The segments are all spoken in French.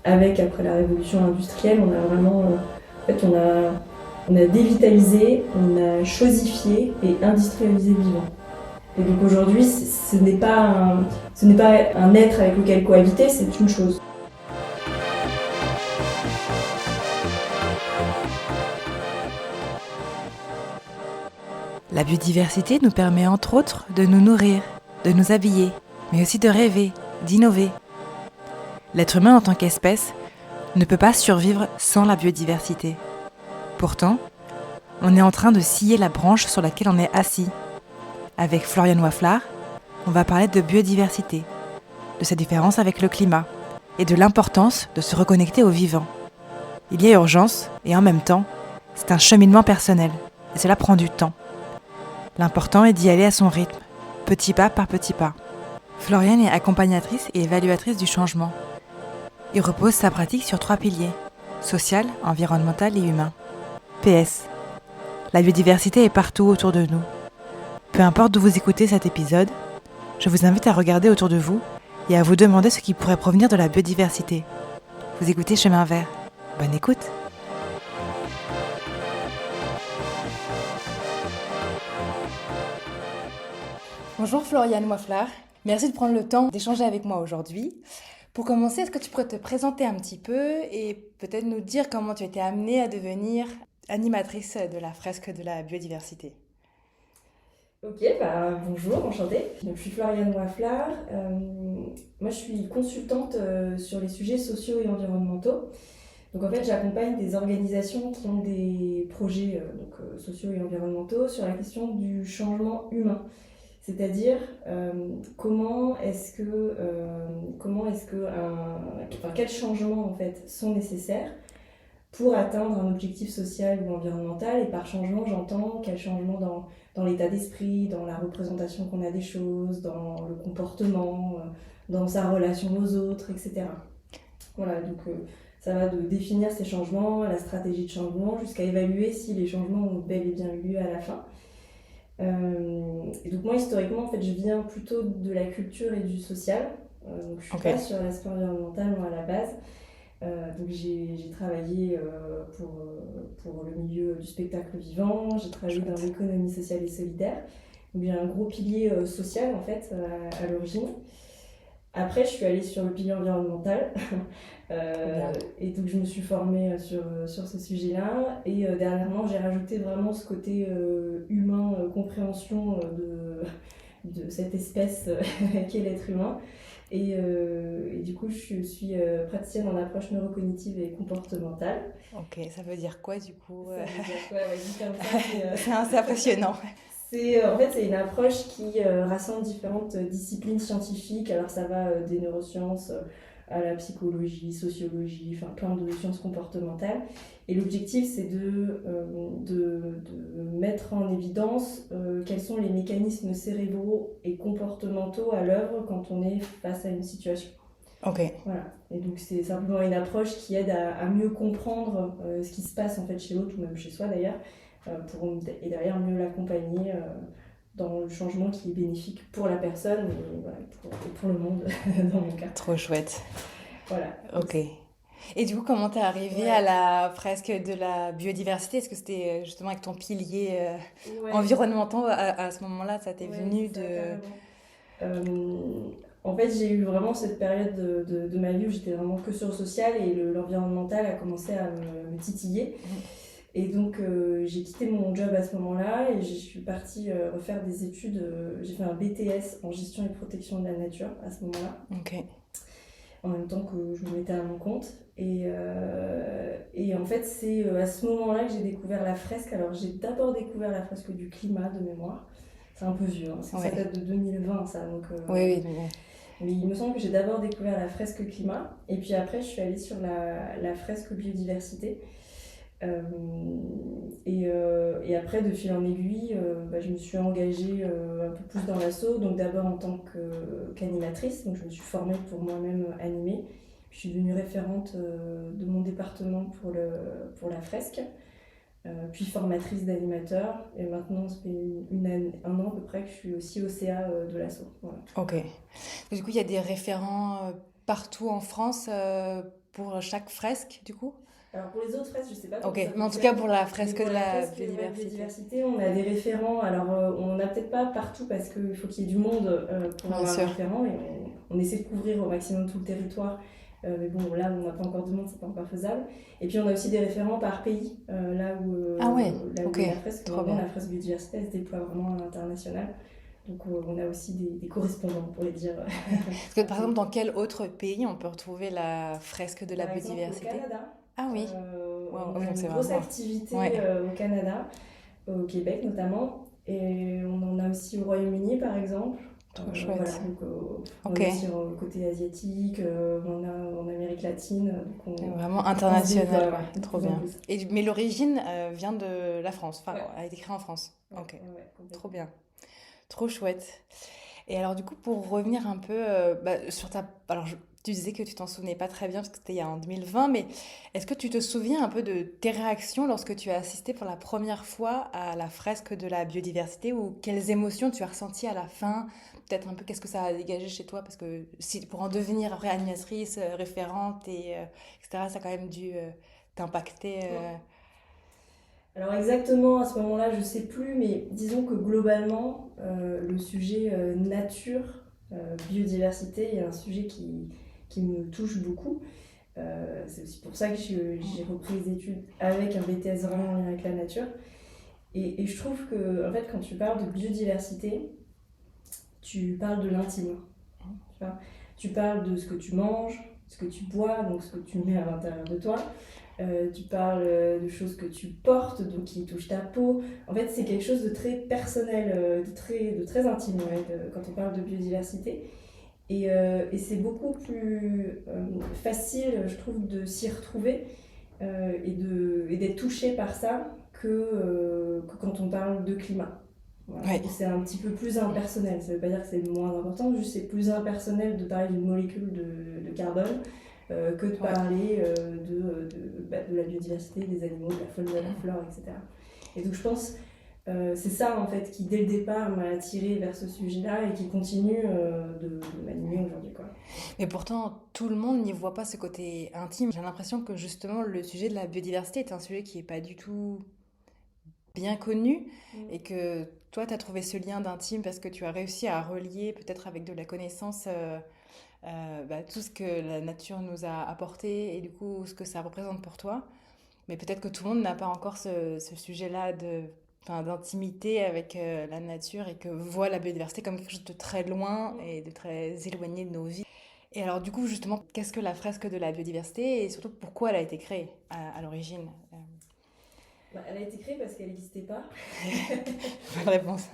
Après la révolution industrielle, on a vraiment, en fait, on a dévitalisé, on a chosifié et industrialisé le vivant. Et donc aujourd'hui, ce n'est pas un être avec lequel cohabiter, c'est une chose. La biodiversité nous permet entre autres de nous nourrir, de nous habiller, mais aussi de rêver, d'innover. L'être humain en tant qu'espèce ne peut pas survivre sans la biodiversité. Pourtant, on est en train de scier la branche sur laquelle on est assis. Avec Floriane Waflard, on va parler de biodiversité, de sa différence avec le climat et de l'importance de se reconnecter au vivant. Il y a urgence et en même temps, c'est un cheminement personnel et cela prend du temps. L'important est d'y aller à son rythme, petit pas par petit pas. Floriane est accompagnatrice et évaluatrice du changement. Il repose sa pratique sur 3 piliers, social, environnemental et humain. PS. La biodiversité est partout autour de nous. Peu importe d'où vous écoutez cet épisode, je vous invite à regarder autour de vous et à vous demander ce qui pourrait provenir de la biodiversité. Vous écoutez Chemin Vert. Bonne écoute! Bonjour Floriane Waflard, merci de prendre le temps d'échanger avec moi aujourd'hui. Pour commencer, est-ce que tu pourrais te présenter un petit peu et peut-être nous dire comment tu as été amenée à devenir animatrice de la fresque de la biodiversité? Ok, bonjour, enchantée. Donc, je suis Floriane Waflard. Moi, je suis consultante sur les sujets sociaux et environnementaux. Donc, en fait, j'accompagne des organisations qui ont des projets sociaux et environnementaux sur la question du changement humain. C'est-à-dire quels changements en fait sont nécessaires pour atteindre un objectif social ou environnemental. Et par changement, j'entends quel changement dans l'état d'esprit, dans la représentation qu'on a des choses, dans le comportement, dans sa relation aux autres, etc. Voilà, donc ça va de définir ces changements, la stratégie de changement, jusqu'à évaluer si les changements ont bel et bien eu lieu à la fin. Et donc moi, historiquement, en fait, je viens plutôt de la culture et du social. Donc je suis pas sur l'aspect environnemental, moi, à la base. Donc j'ai travaillé pour le milieu du spectacle vivant, j'ai travaillé dans l'économie sociale et solidaire. Donc j'ai un gros pilier social en fait à l'origine. Après je suis allée sur le pilier environnemental et donc je me suis formée sur ce sujet-là et dernièrement j'ai rajouté vraiment ce côté humain, compréhension de cette espèce qu'est l'être humain. Et du coup, je suis praticienne en approche neurocognitive et comportementale. Ok, ça veut dire quoi du coup? Ça veut dire quoi? Ouais, dit comme ça, C'est impressionnant. en fait, c'est une approche qui rassemble différentes disciplines scientifiques. Alors, ça va des neurosciences à la psychologie, sociologie, enfin plein de sciences comportementales. Et l'objectif, c'est de mettre en évidence quels sont les mécanismes cérébraux et comportementaux à l'œuvre quand on est face à une situation. Ok. Voilà. Et donc, c'est simplement une approche qui aide à mieux comprendre ce qui se passe en fait chez l'autre ou même chez soi d'ailleurs, et derrière mieux l'accompagner dans le changement qui est bénéfique pour la personne et, voilà, pour le monde dans mon cas. Trop chouette. Voilà. Ok. Et du coup, comment t'es arrivée à la fresque de la biodiversité? Est-ce que c'était justement avec ton pilier environnemental à ce moment-là, ça t'est venu En fait, j'ai eu vraiment cette période de ma vie où j'étais vraiment que sur le social et l'environnemental a commencé à me titiller. Et donc, j'ai quitté mon job à ce moment-là et je suis partie refaire des études. J'ai fait un BTS en gestion et protection de la nature à ce moment-là. Ok. En même temps que je me mettais à mon compte. Et en fait, c'est à ce moment-là que j'ai découvert la fresque. Alors, j'ai d'abord découvert la fresque du climat de mémoire. C'est un peu vieux, hein, ça date de 2020, ça. Donc, oui. Mais il me semble que j'ai d'abord découvert la fresque climat. Et puis après, je suis allée sur la fresque biodiversité. Et après, de fil en aiguille, je me suis engagée un peu plus dans l'asso, donc d'abord en tant qu'animatrice, donc je me suis formée pour moi-même animer. Je suis devenue référente de mon département pour la fresque, puis formatrice d'animateurs, et maintenant ça fait un an à peu près que je suis aussi au CA de l'asso. Voilà. Ok. Du coup, il y a des référents partout en France pour chaque fresque, du coup? Alors pour les autres fresques, je sais pas comment Ok, ça mais en tout fonctionne. cas pour la Mais fresque pour de la la fresque biodiversité. biodiversité, on a des référents. Alors on n'en a peut-être pas partout parce qu'il faut qu'il y ait du monde pour Bien avoir sûr. un référent et on essaie de couvrir au maximum tout le territoire. Mais bon, là on n'a pas encore de monde, c'est pas encore faisable. Et puis on a aussi des référents par pays, Ah ouais, là où ok, est la fresque. trop Vraiment, bien. la fresque biodiversité, elle se déploie vraiment à l'international. Donc on a aussi des correspondants, pour les dire. Parce que par exemple, dans quel autre pays on peut retrouver la fresque de la Par exemple, au biodiversité? Canada, Ah oui, wow, on oui, a donc une c'est grosse vraiment... activité Ouais, au Canada, au Québec notamment, et on en a aussi au Royaume-Uni par exemple. trop Voilà, chouette. donc on Ok, est aussi au côté asiatique, on a en Amérique latine, donc vraiment on se international, déploie quoi, ouais, de trop plus en bien. plus. Mais l'origine vient de la France, enfin, Ouais, a été créée en France. ouais, Ok, ouais, ouais, trop complètement. bien. Trop chouette. Et alors du coup, pour revenir un peu sur ta... Alors tu disais que tu t'en souvenais pas très bien parce que c'était il y a en 2020, mais est-ce que tu te souviens un peu de tes réactions lorsque tu as assisté pour la première fois à la fresque de la biodiversité ou quelles émotions tu as ressenties à la fin? Peut-être un peu qu'est-ce que ça a dégagé chez toi parce que si, pour en devenir après animatrice, référente et etc., ça a quand même dû t'impacter. Alors exactement à ce moment-là, je sais plus, mais disons que globalement, le sujet nature, biodiversité est un sujet qui me touche beaucoup. C'est aussi pour ça que j'ai repris les études avec un BTS vraiment en lien avec la nature. Et je trouve que, en fait, quand tu parles de biodiversité, tu parles de l'intime. Tu vois. Tu parles de ce que tu manges, ce que tu bois, donc ce que tu mets à l'intérieur de toi. Tu parles de choses que tu portes, donc qui touchent ta peau. En fait, c'est quelque chose de très personnel, de très intime ouais, quand on parle de biodiversité. Et c'est beaucoup plus facile, je trouve, de s'y retrouver et d'être touché par ça que quand on parle de climat. Voilà. Ouais, C'est un petit peu plus impersonnel. Ça ne veut pas dire que c'est moins important, juste c'est plus impersonnel de parler d'une molécule de carbone que de ouais. parler de la biodiversité, des animaux, de la faune, de la flore, etc. Et donc je pense c'est ça en fait qui dès le départ m'a attirée vers ce sujet-là et qui continue de m'animer aujourd'hui quoi. Mais pourtant, tout le monde n'y voit pas ce côté intime. J'ai l'impression que justement, le sujet de la biodiversité est un sujet qui n'est pas du tout bien connu et que toi, tu as trouvé ce lien d'intime parce que tu as réussi à relier peut-être avec de la connaissance tout ce que la nature nous a apporté et du coup ce que ça représente pour toi. Mais peut-être que tout le monde n'a pas encore ce sujet-là d'intimité avec la nature et que voit la biodiversité comme quelque chose de très loin et de très éloigné de nos vies. Et alors du coup, justement, qu'est-ce que la fresque de la biodiversité et surtout pourquoi elle a été créée à l'origine? Bah, elle a été créée parce qu'elle n'existait pas. Bonne réponse.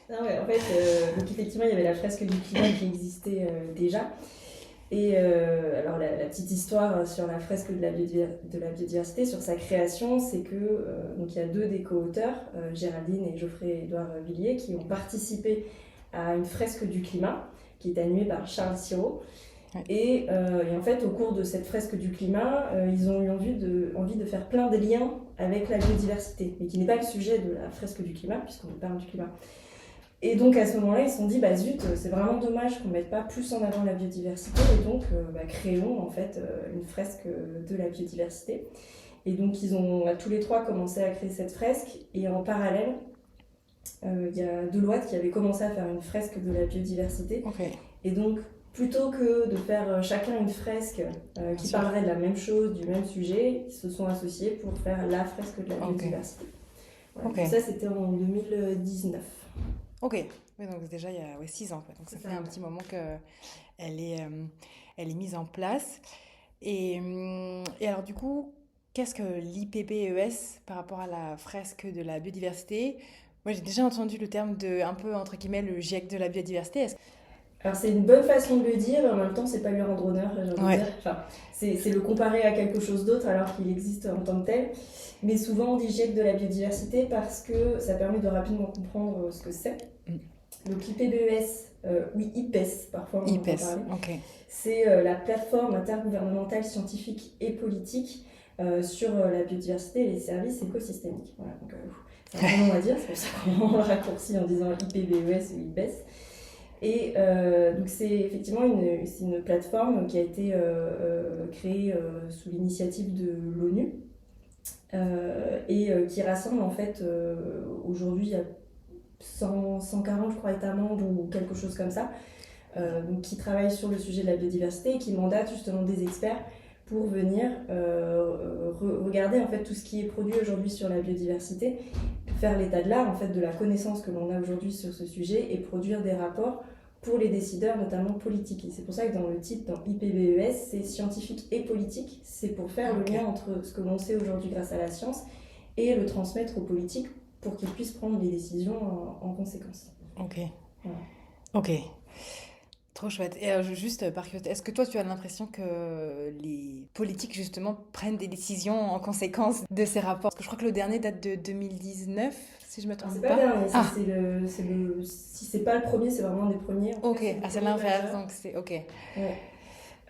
Non, ouais, en fait, donc effectivement, il y avait la fresque du climat qui existait déjà. Et alors, la petite histoire sur la fresque de la biodiversité, sur sa création, c'est que donc il y a deux des co-auteurs, Géraldine et Geoffrey-Édouard Villiers, qui ont participé à une fresque du climat qui est animée par Charles Sirot. Ouais. Et en fait, au cours de cette fresque du climat, ils ont eu envie de faire plein de liens avec la biodiversité, mais qui n'est pas le sujet de la fresque du climat, puisqu'on parle du climat. Et donc à ce moment-là, ils se sont dit, bah zut, c'est vraiment dommage qu'on ne mette pas plus en avant la biodiversité, et donc créons en fait une fresque de la biodiversité. Et donc ils ont tous les trois commencé à créer cette fresque, et en parallèle, il y a Deloitte qui avait commencé à faire une fresque de la biodiversité. Ok. Et donc, plutôt que de faire chacun une fresque qui parlerait de la même chose, du même sujet, ils se sont associés pour faire la fresque de la biodiversité. Voilà. Okay. Donc ça, c'était en 2019. Ok, oui, donc déjà il y a 6 ans, quoi. Donc ça fait un petit moment qu'elle est mise en place. Et alors du coup, qu'est-ce que l'IPBES par rapport à la fresque de la biodiversité? Moi j'ai déjà entendu le terme de, un peu entre guillemets, le GIEC de la biodiversité. Alors c'est une bonne façon de le dire, mais en même temps c'est pas lui rendre honneur, j'ai envie de dire. Enfin, c'est le comparer à quelque chose d'autre alors qu'il existe en tant que tel. Mais souvent on dit GIEC de la biodiversité parce que ça permet de rapidement comprendre ce que c'est. Donc l'IPBES, oui IPES parfois on entend parler, okay. C'est la plateforme intergouvernementale scientifique et politique sur la biodiversité et les services écosystémiques. Voilà, donc c'est un bon nom à dire, c'est pour ça qu'on le raccourcit en disant IPBES ou IPES. Et donc c'est effectivement c'est une plateforme qui a été créée sous l'initiative de l'ONU et qui rassemble en fait aujourd'hui il y a 140 je crois États membres ou quelque chose comme ça, donc qui travaillent sur le sujet de la biodiversité et qui mandatent justement des experts pour venir regarder en fait tout ce qui est produit aujourd'hui sur la biodiversité, faire l'état de l'art en fait de la connaissance que l'on a aujourd'hui sur ce sujet et produire des rapports pour les décideurs, notamment politiques. Et c'est pour ça que dans le titre, dans IPBES, c'est scientifique et politique. C'est pour faire le lien entre ce que l'on sait aujourd'hui grâce à la science et le transmettre aux politiques pour qu'ils puissent prendre les décisions en conséquence. Ok. Voilà. Ok. Trop chouette. Et juste par curiosité, est-ce que toi tu as l'impression que les politiques justement prennent des décisions en conséquence de ces rapports? Parce que je crois que le dernier date de 2019, si je me trompe C'est pas. pas le dernier, si c'est pas le premier, c'est vraiment un des premiers. Ok, c'est l'inverse, donc c'est ok. Ouais.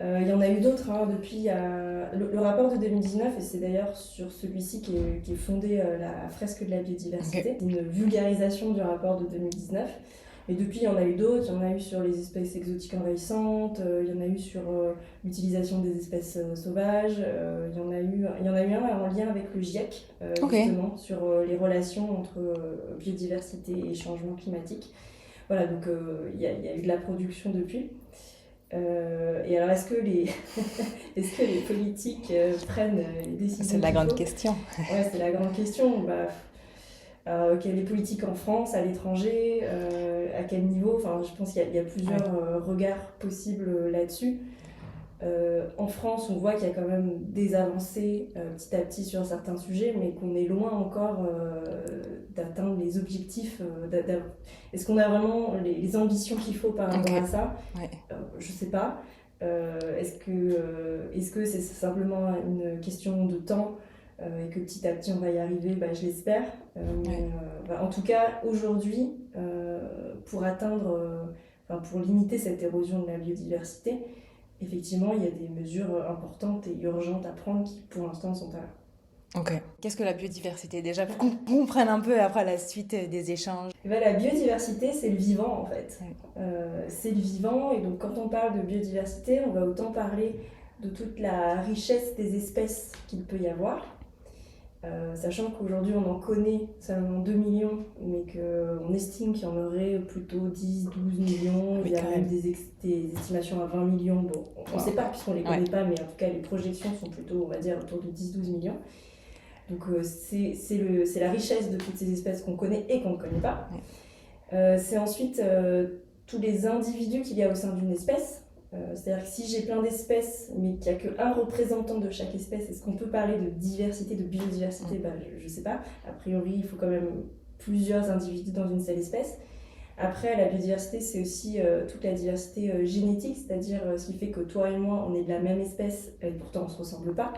Il y en a eu d'autres depuis. Le rapport de 2019, et c'est d'ailleurs sur celui-ci qui est fondé la fresque de la biodiversité, une vulgarisation du rapport de 2019. Et depuis, il y en a eu d'autres. Il y en a eu sur les espèces exotiques envahissantes, il y en a eu sur l'utilisation des espèces sauvages, il y en a eu un en lien avec le GIEC, justement, sur les relations entre biodiversité et changement climatique. Voilà, donc il y a eu de la production depuis. Et alors, est-ce que les politiques prennent les décisions? C'est la grande question. Ouais, c'est la grande question. Les politiques en France, à l'étranger, à quel niveau? Enfin, je pense qu'il y a plusieurs regards possibles là-dessus. En France, on voit qu'il y a quand même des avancées petit à petit sur certains sujets, mais qu'on est loin encore d'atteindre les objectifs. Est-ce qu'on a vraiment les ambitions qu'il faut par rapport à ça? Je ne sais pas. Est-ce que c'est simplement une question de temps et que petit à petit on va y arriver? Je l'espère. En tout cas, aujourd'hui, pour pour limiter cette érosion de la biodiversité, effectivement, il y a des mesures importantes et urgentes à prendre qui, pour l'instant, ne sont pas là. Ok. Qu'est-ce que la biodiversité déjà? Pour qu'on comprenne un peu après la suite des échanges. La biodiversité, c'est le vivant en fait. C'est le vivant, et donc quand on parle de biodiversité, on va autant parler de toute la richesse des espèces qu'il peut y avoir. Sachant qu'aujourd'hui on en connaît seulement 2 millions, mais qu'on estime qu'il y en aurait plutôt 10, 12 millions, il y a même des estimations à 20 millions, bon, on ne sait pas puisqu'on ne les connaît pas, mais en tout cas les projections sont plutôt, on va dire, autour de 10-12 millions. Donc c'est la richesse de toutes ces espèces qu'on connaît et qu'on ne connaît pas. C'est ensuite tous les individus qu'il y a au sein d'une espèce. C'est-à-dire que si j'ai plein d'espèces, mais qu'il n'y a qu'un représentant de chaque espèce, est-ce qu'on peut parler de diversité, de biodiversité? Je ne sais pas. A priori, il faut quand même plusieurs individus dans une seule espèce. Après, la biodiversité, c'est aussi toute la diversité génétique, c'est-à-dire ce qui fait que toi et moi, on est de la même espèce, et pourtant on ne se ressemble pas,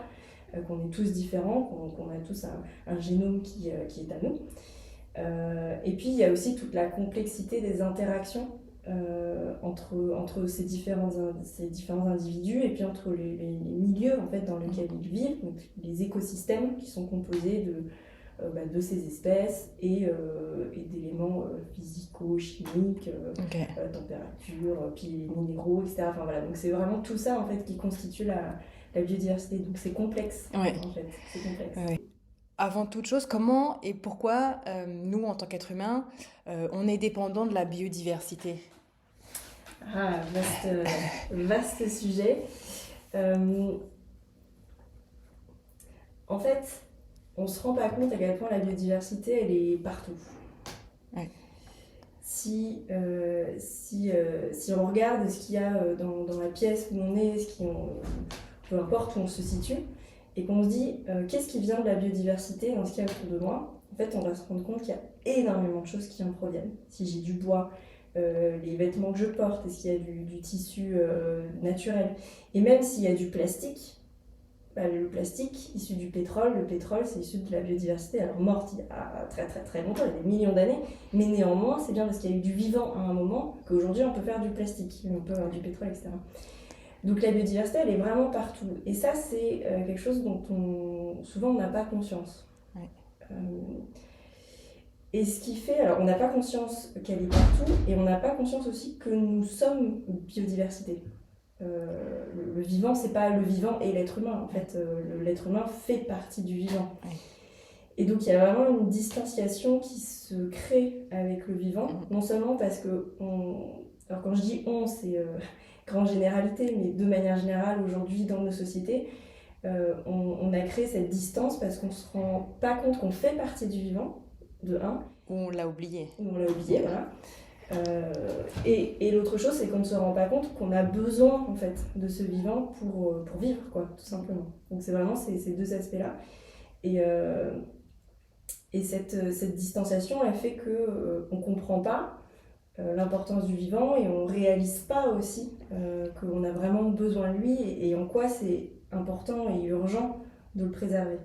qu'on est tous différents, qu'on a tous un génome qui est à nous. Et puis, il y a aussi toute la complexité des interactions entre ces différents individus, et puis entre les milieux en fait, dans lesquels ils vivent, donc les écosystèmes qui sont composés de ces espèces et d'éléments physico-chimiques, température, puis les minéraux, etc. Enfin, voilà. Donc c'est vraiment tout ça en fait, qui constitue la biodiversité. Donc c'est complexe, en fait. C'est complexe. Avant toute chose, comment et pourquoi nous, en tant qu'êtres humains, on est dépendant de la biodiversité? Vaste sujet. En fait, on ne se rend pas compte à quel point la biodiversité, elle est partout. Si on regarde ce qu'il y a dans la pièce où on est, peu importe où on se situe, et qu'on se dit qu'est-ce qui vient de la biodiversité dans ce qu'il y a autour de moi, en fait on va se rendre compte qu'il y a énormément de choses qui en proviennent. Si j'ai du bois, les vêtements que je porte, est-ce qu'il y a du tissu naturel, et même s'il y a du plastique, le plastique issu du pétrole, le pétrole c'est issu de la biodiversité, alors morte il y a très très très longtemps, il y a des millions d'années, mais néanmoins c'est bien parce qu'il y a eu du vivant à un moment qu'aujourd'hui on peut faire du plastique, on peut avoir du pétrole, etc. Donc la biodiversité, elle est vraiment partout. Et ça, c'est quelque chose dont souvent on n'a pas conscience. Et ce qui fait, alors on n'a pas conscience qu'elle est partout, et on n'a pas conscience aussi que nous sommes biodiversité. Le vivant, c'est pas le vivant et l'être humain. En fait, l'être humain fait partie du vivant. Oui. Et donc il y a vraiment une distanciation qui se crée avec le vivant, non seulement parce que alors quand je dis on, c'est grande généralité, mais de manière générale aujourd'hui dans nos sociétés, on a créé cette distance parce qu'on se rend pas compte qu'on fait partie du vivant, de un. Ou on l'a oublié. On l'a oublié, voilà. Et l'autre chose, c'est qu'on ne se rend pas compte qu'on a besoin en fait de ce vivant pour vivre, quoi, tout simplement. Donc c'est vraiment ces deux aspects-là. Et cette distanciation, elle fait qu'on ne comprend pas l'importance du vivant et on ne réalise pas aussi qu'on a vraiment besoin de lui et en quoi c'est important et urgent de le préserver.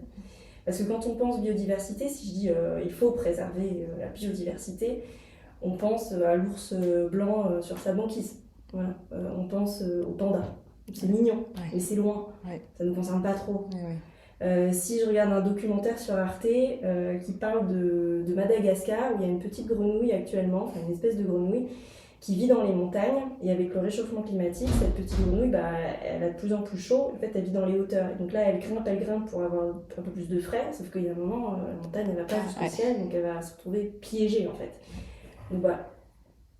Parce que quand on pense biodiversité, si je dis il faut préserver la biodiversité, on pense à l'ours blanc sur sa banquise. Voilà. On pense au panda. C'est mignon, mais c'est loin. Ça ne nous concerne pas trop. Si je regarde un documentaire sur Arte qui parle de Madagascar, où il y a une petite grenouille actuellement, enfin une espèce de grenouille, qui vit dans les montagnes, et avec le réchauffement climatique, cette petite grenouille, elle a de plus en plus chaud, en fait elle vit dans les hauteurs, et donc là elle grimpe pour avoir un peu plus de frais, sauf qu'il y a un moment, la montagne elle va pas jusqu'au ciel, donc elle va se retrouver piégée en fait. Donc voilà,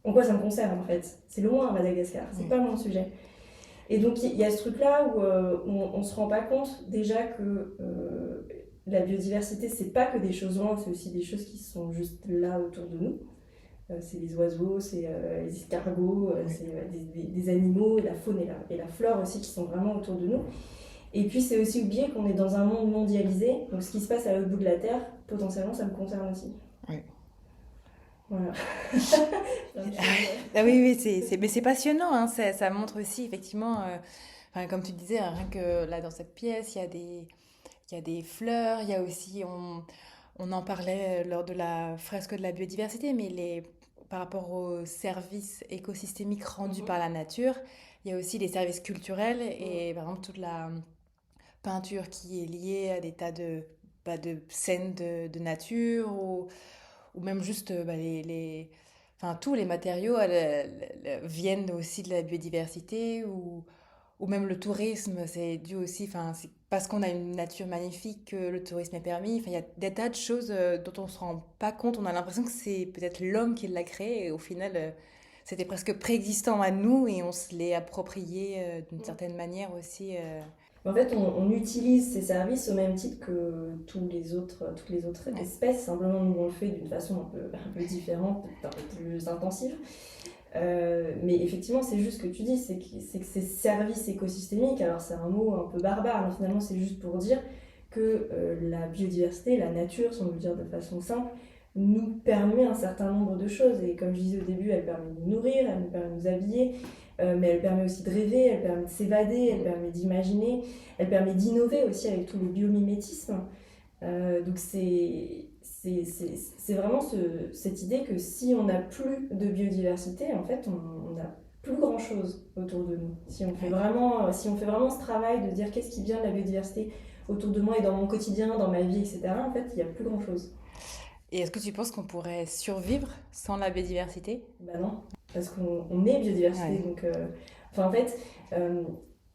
en quoi ça me concerne en fait? C'est loin Madagascar, c'est pas mon sujet. Et donc il y a ce truc-là où on se rend pas compte déjà que la biodiversité, c'est pas que des choses loin, c'est aussi des choses qui sont juste là autour de nous. C'est les oiseaux, c'est les escargots, c'est des animaux, la faune et la flore aussi qui sont vraiment autour de nous. Et puis c'est aussi oublier qu'on est dans un monde mondialisé, donc ce qui se passe à l'autre bout de la Terre, potentiellement ça me concerne aussi. Oui. Voilà. Ah oui, mais c'est passionnant, hein, ça montre aussi effectivement, comme tu disais, hein, rien que là dans cette pièce, il y a des fleurs, il y a aussi, on en parlait lors de la fresque de la biodiversité, mais par rapport aux services écosystémiques rendus par la nature, il y a aussi les services culturels et par exemple toute la peinture qui est liée à des tas de scènes de nature ou même juste enfin, tous les matériaux viennent aussi de la biodiversité ou même le tourisme, c'est dû aussi, enfin, c'est parce qu'on a une nature magnifique que le tourisme est permis. Enfin, il y a des tas de choses dont on ne se rend pas compte. On a l'impression que c'est peut-être l'homme qui l'a créé et au final, c'était presque préexistant à nous et on se l'est approprié d'une certaine manière aussi. En fait, on utilise ces services au même titre que toutes les autres espèces. Simplement, nous, on le fait d'une façon un peu différente, un peu plus intensive. Mais effectivement, c'est juste ce que tu dis, c'est que ces services écosystémiques, alors c'est un mot un peu barbare, mais finalement, c'est juste pour dire que la biodiversité, la nature, si on veut le dire de façon simple, nous permet un certain nombre de choses. Et comme je disais au début, elle permet de nous nourrir, elle nous permet de nous habiller, mais elle permet aussi de rêver, elle permet de s'évader, elle permet d'imaginer, elle permet d'innover aussi avec tout le biomimétisme. Donc c'est vraiment cette idée que si on n'a plus de biodiversité, en fait, on n'a plus grand chose autour de nous. Si on fait vraiment ce travail de dire qu'est-ce qui vient de la biodiversité autour de moi et dans mon quotidien, dans ma vie, etc., en fait, il n'y a plus grand chose. Et est-ce que tu penses qu'on pourrait survivre sans la biodiversité? Bah non, parce qu'on est biodiversité. Donc, en fait,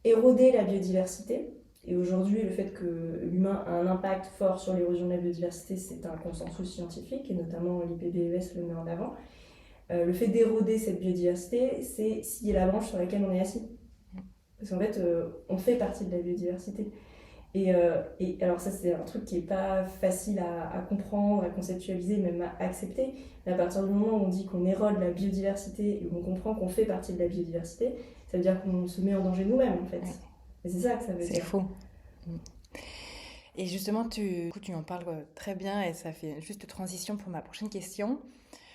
éroder la biodiversité, et aujourd'hui, le fait que l'humain a un impact fort sur l'érosion de la biodiversité, c'est un consensus scientifique, et notamment l'IPBES le met en avant. Le fait d'éroder cette biodiversité, c'est scier la branche sur laquelle on est assis. Parce qu'en fait, on fait partie de la biodiversité. Et alors ça, c'est un truc qui n'est pas facile à comprendre, à conceptualiser, même à accepter. Mais à partir du moment où on dit qu'on érode la biodiversité et où on comprend qu'on fait partie de la biodiversité, ça veut dire qu'on se met en danger nous-mêmes, en fait. Ouais. Et c'est ça que ça veut dire. C'est faux. Et justement, tu en parles très bien et ça fait juste transition pour ma prochaine question.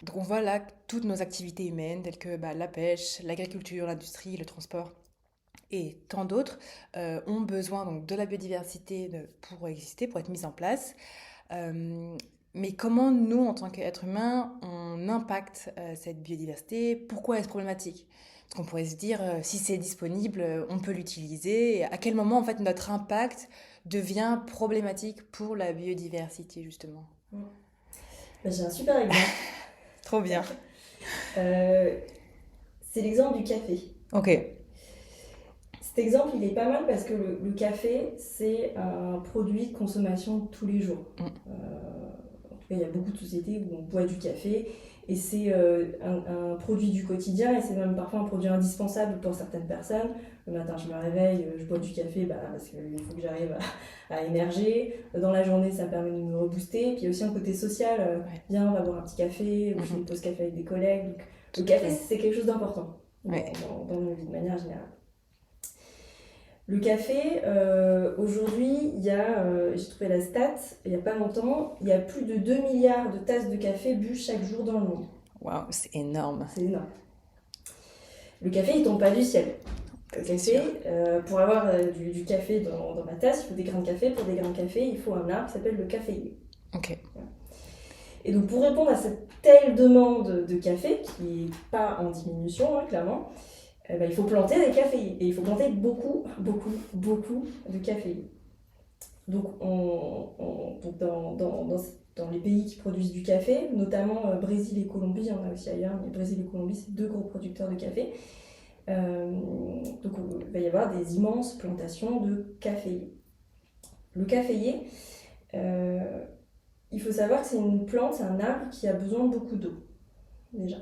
Donc on voit là toutes nos activités humaines, telles que la pêche, l'agriculture, l'industrie, le transport et tant d'autres, ont besoin donc, de la biodiversité pour exister, pour être mise en place. Mais comment nous, en tant qu'êtres humains, on impacte cette biodiversité? Pourquoi est-ce problématique? Parce qu'on pourrait se dire, si c'est disponible, on peut l'utiliser. À quel moment, en fait, notre impact devient problématique pour la biodiversité, justement? J'ai un super exemple. Trop bien. C'est l'exemple du café. Ok. Cet exemple, il est pas mal parce que le café, c'est un produit de consommation de tous les jours. En tout cas, il y a beaucoup de sociétés où on boit du café et c'est un produit du quotidien et c'est même parfois un produit indispensable pour certaines personnes. Le matin, je me réveille, je bois du café parce qu'il faut que j'arrive à émerger. Dans la journée, ça me permet de me rebooster. Puis il y a aussi un côté social. Viens, on va boire un petit café, ou je fais une pause café avec des collègues. Donc, le café, c'est quelque chose d'important dans nos vies de manière générale. Le café, aujourd'hui, il y a, j'ai trouvé la stat, il n'y a pas longtemps, il y a plus de 2 milliards de tasses de café bues chaque jour dans le monde. Waouh, c'est énorme. C'est énorme. Le café, il tombe pas du ciel. Le café, pour avoir du café dans ma tasse, il faut des grains de café. Pour des grains de café, il faut un arbre qui s'appelle le caféier. Ok. Et donc, pour répondre à cette telle demande de café, qui n'est pas en diminution, clairement, il faut planter des caféiers. Et il faut planter beaucoup de caféiers. Donc, dans les pays qui produisent du café, notamment Brésil et Colombie, il y en a aussi ailleurs, mais Brésil et Colombie, c'est 2 gros producteurs de café. Donc, il va y avoir des immenses plantations de caféiers. Le caféier, il faut savoir que c'est une plante, c'est un arbre qui a besoin de beaucoup d'eau, déjà.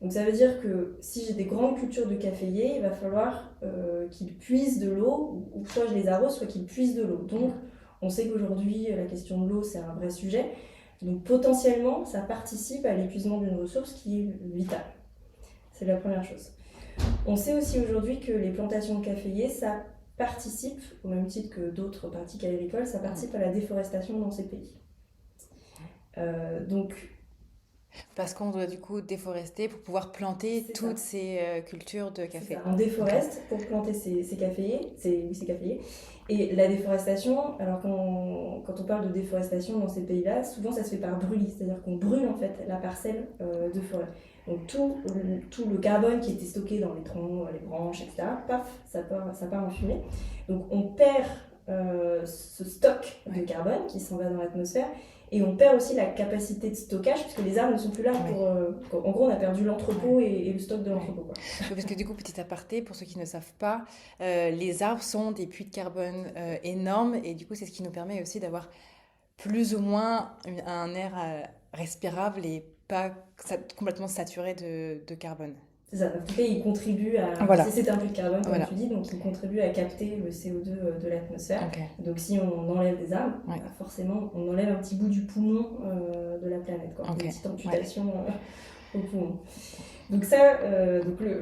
Donc ça veut dire que si j'ai des grandes cultures de caféiers, il va falloir qu'ils puisent de l'eau, ou soit je les arrose, soit qu'ils puisent de l'eau. Donc on sait qu'aujourd'hui, la question de l'eau, c'est un vrai sujet. Donc potentiellement, ça participe à l'épuisement d'une ressource qui est vitale. C'est la première chose. On sait aussi aujourd'hui que les plantations de caféiers, ça participe, au même titre que d'autres pratiques agricoles, ça participe à la déforestation dans ces pays. Parce qu'on doit du coup déforester pour pouvoir planter toutes ces cultures de café. On déforeste pour planter ces caféiers, ces caféiers. Et la déforestation, alors quand on parle de déforestation dans ces pays-là, souvent ça se fait par brûlis, c'est-à-dire qu'on brûle en fait la parcelle de forêt. Donc tout le carbone qui était stocké dans les troncs, les branches, etc., paf, ça part en fumée. Donc on perd ce stock de carbone qui s'en va dans l'atmosphère. Et on perd aussi la capacité de stockage, puisque les arbres ne sont plus là pour... en gros, on a perdu l'entrepôt et le stock de l'entrepôt. Quoi. Parce que du coup, petit aparté, pour ceux qui ne savent pas, les arbres sont des puits de carbone énormes. Et du coup, c'est ce qui nous permet aussi d'avoir plus ou moins un air respirable et pas complètement saturé de carbone. C'est ça. En tout cas, il contribue à... Voilà. C'est un puits de carbone, comme tu dis, donc il contribue à capter le CO2 de l'atmosphère. Okay. Donc si on enlève des arbres, forcément, on enlève un petit bout du poumon de la planète. Quoi. Une petite amputation au poumon. Donc ça,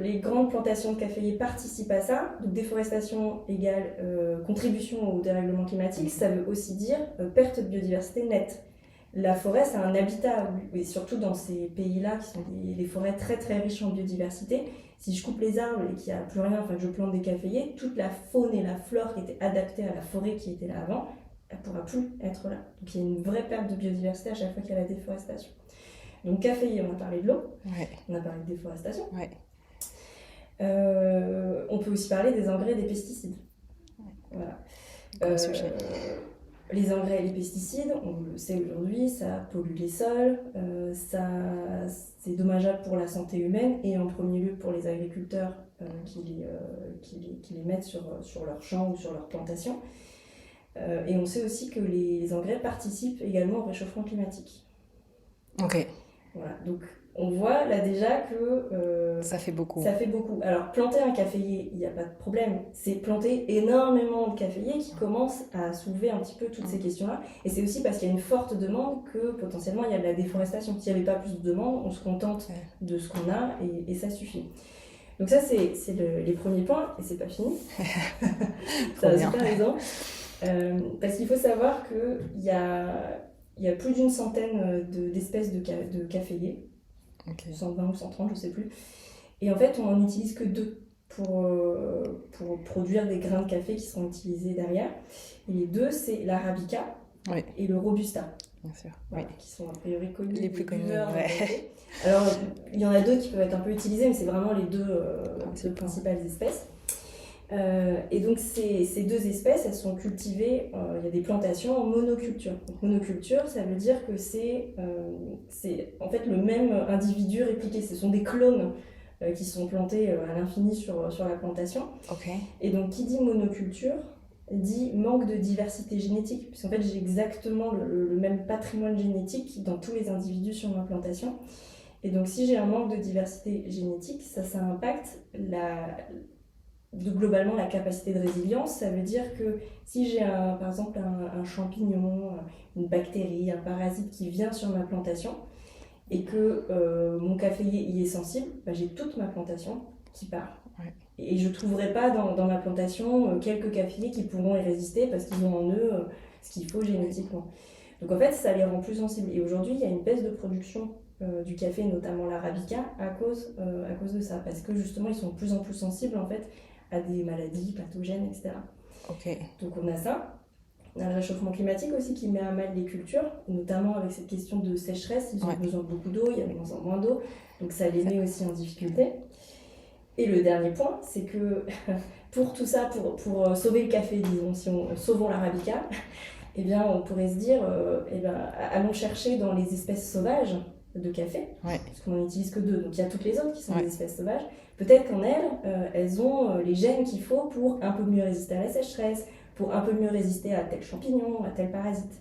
les grandes plantations de caféiers participent à ça. Donc déforestation égale contribution au dérèglement climatique. Ça veut aussi dire perte de biodiversité nette. La forêt, c'est un habitat, et surtout dans ces pays-là qui sont des forêts très très riches en biodiversité. Si je coupe les arbres et qu'il n'y a plus rien, enfin que je plante des caféiers, toute la faune et la flore qui étaient adaptées à la forêt qui était là avant, elle ne pourra plus être là. Donc il y a une vraie perte de biodiversité à chaque fois qu'il y a la déforestation. Donc caféier, on a parlé de l'eau, on a parlé de déforestation. On peut aussi parler des engrais et des pesticides. Voilà. Les engrais et les pesticides, on le sait aujourd'hui, ça pollue les sols, c'est dommageable pour la santé humaine et en premier lieu pour les agriculteurs qui les mettent sur leurs champs ou sur leurs plantations. Et on sait aussi que les engrais participent également au réchauffement climatique. Ok. Voilà, donc on voit là déjà que... ça fait beaucoup. Ça fait beaucoup. Alors planter un caféier, il n'y a pas de problème. C'est planter énormément de caféiers qui commence à soulever un petit peu toutes ces questions-là. Et c'est aussi parce qu'il y a une forte demande que potentiellement il y a de la déforestation. S'il n'y avait pas plus de demande, on se contente de ce qu'on a et ça suffit. Donc ça, c'est les premiers points et c'est pas fini. C'est un super exemple. Parce qu'il faut savoir qu'il y a plus d'une centaine d'espèces de caféiers. 120 ou 130, je ne sais plus. Et en fait, on n'en utilise que 2 pour produire des grains de café qui seront utilisés derrière. Et les 2, c'est l'arabica et le robusta. Bien sûr. Voilà, qui sont a priori connus. Les plus connus. Alors, il y en a d'autres qui peuvent être un peu utilisés, mais c'est vraiment les deux principales espèces. Et donc ces deux espèces, elles sont cultivées, il y a des plantations en monoculture. Donc, monoculture, ça veut dire que c'est en fait le même individu répliqué. Ce sont des clones qui sont plantés à l'infini sur la plantation. Ok. Et donc qui dit monoculture dit manque de diversité génétique, puisqu'en fait j'ai exactement le même patrimoine génétique dans tous les individus sur ma plantation. Et donc si j'ai un manque de diversité génétique, ça impacte globalement la capacité de résilience. Ça veut dire que si j'ai par exemple un champignon, une bactérie, un parasite qui vient sur ma plantation et que mon caféier y est sensible, j'ai toute ma plantation qui part. Ouais. Et je ne trouverai pas dans ma plantation quelques caféiers qui pourront y résister parce qu'ils ont en eux ce qu'il faut génétiquement. Donc en fait, ça les rend plus sensibles. Et aujourd'hui, il y a une baisse de production du café, notamment l'arabica, à cause de ça. Parce que justement, ils sont de plus en plus sensibles en fait, à des maladies pathogènes, etc. Ok. Donc on a ça. On a le réchauffement climatique aussi qui met à mal les cultures, notamment avec cette question de sécheresse. Ils ont besoin de beaucoup d'eau, il y a de moins en moins d'eau. Donc ça les met aussi en difficulté. Et le dernier point, c'est que pour tout ça, pour sauver le café, disons, si sauvons l'arabica, eh bien, on pourrait se dire, allons chercher dans les espèces sauvages de café, parce qu'on n'en utilise que 2, donc il y a toutes les autres qui sont des espèces sauvages. Peut-être qu'en elles ont les gènes qu'il faut pour un peu mieux résister à la sécheresse, pour un peu mieux résister à tel champignon, à tel parasite.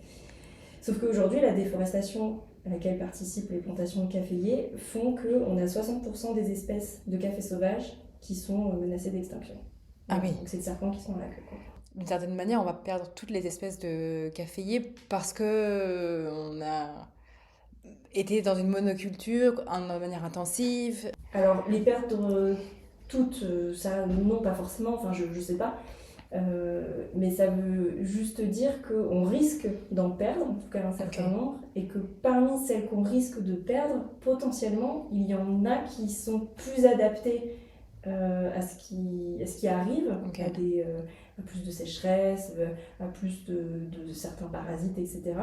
Sauf qu'aujourd'hui, la déforestation à laquelle participent les plantations de caféiers font qu'on a 60% des espèces de café sauvage qui sont menacées d'extinction. Ah oui. Donc c'est le serpent qui se mord la queue. D'une certaine manière, on va perdre toutes les espèces de caféiers parce que on a été dans une monoculture de manière intensive. Alors les perdre toutes, ça non pas forcément, enfin je sais pas. Mais ça veut juste dire qu'on risque d'en perdre, en tout cas un certain nombre, et que parmi celles qu'on risque de perdre, potentiellement, il y en a qui sont plus adaptées à ce qui arrive, à plus de sécheresse, à plus de certains parasites, etc.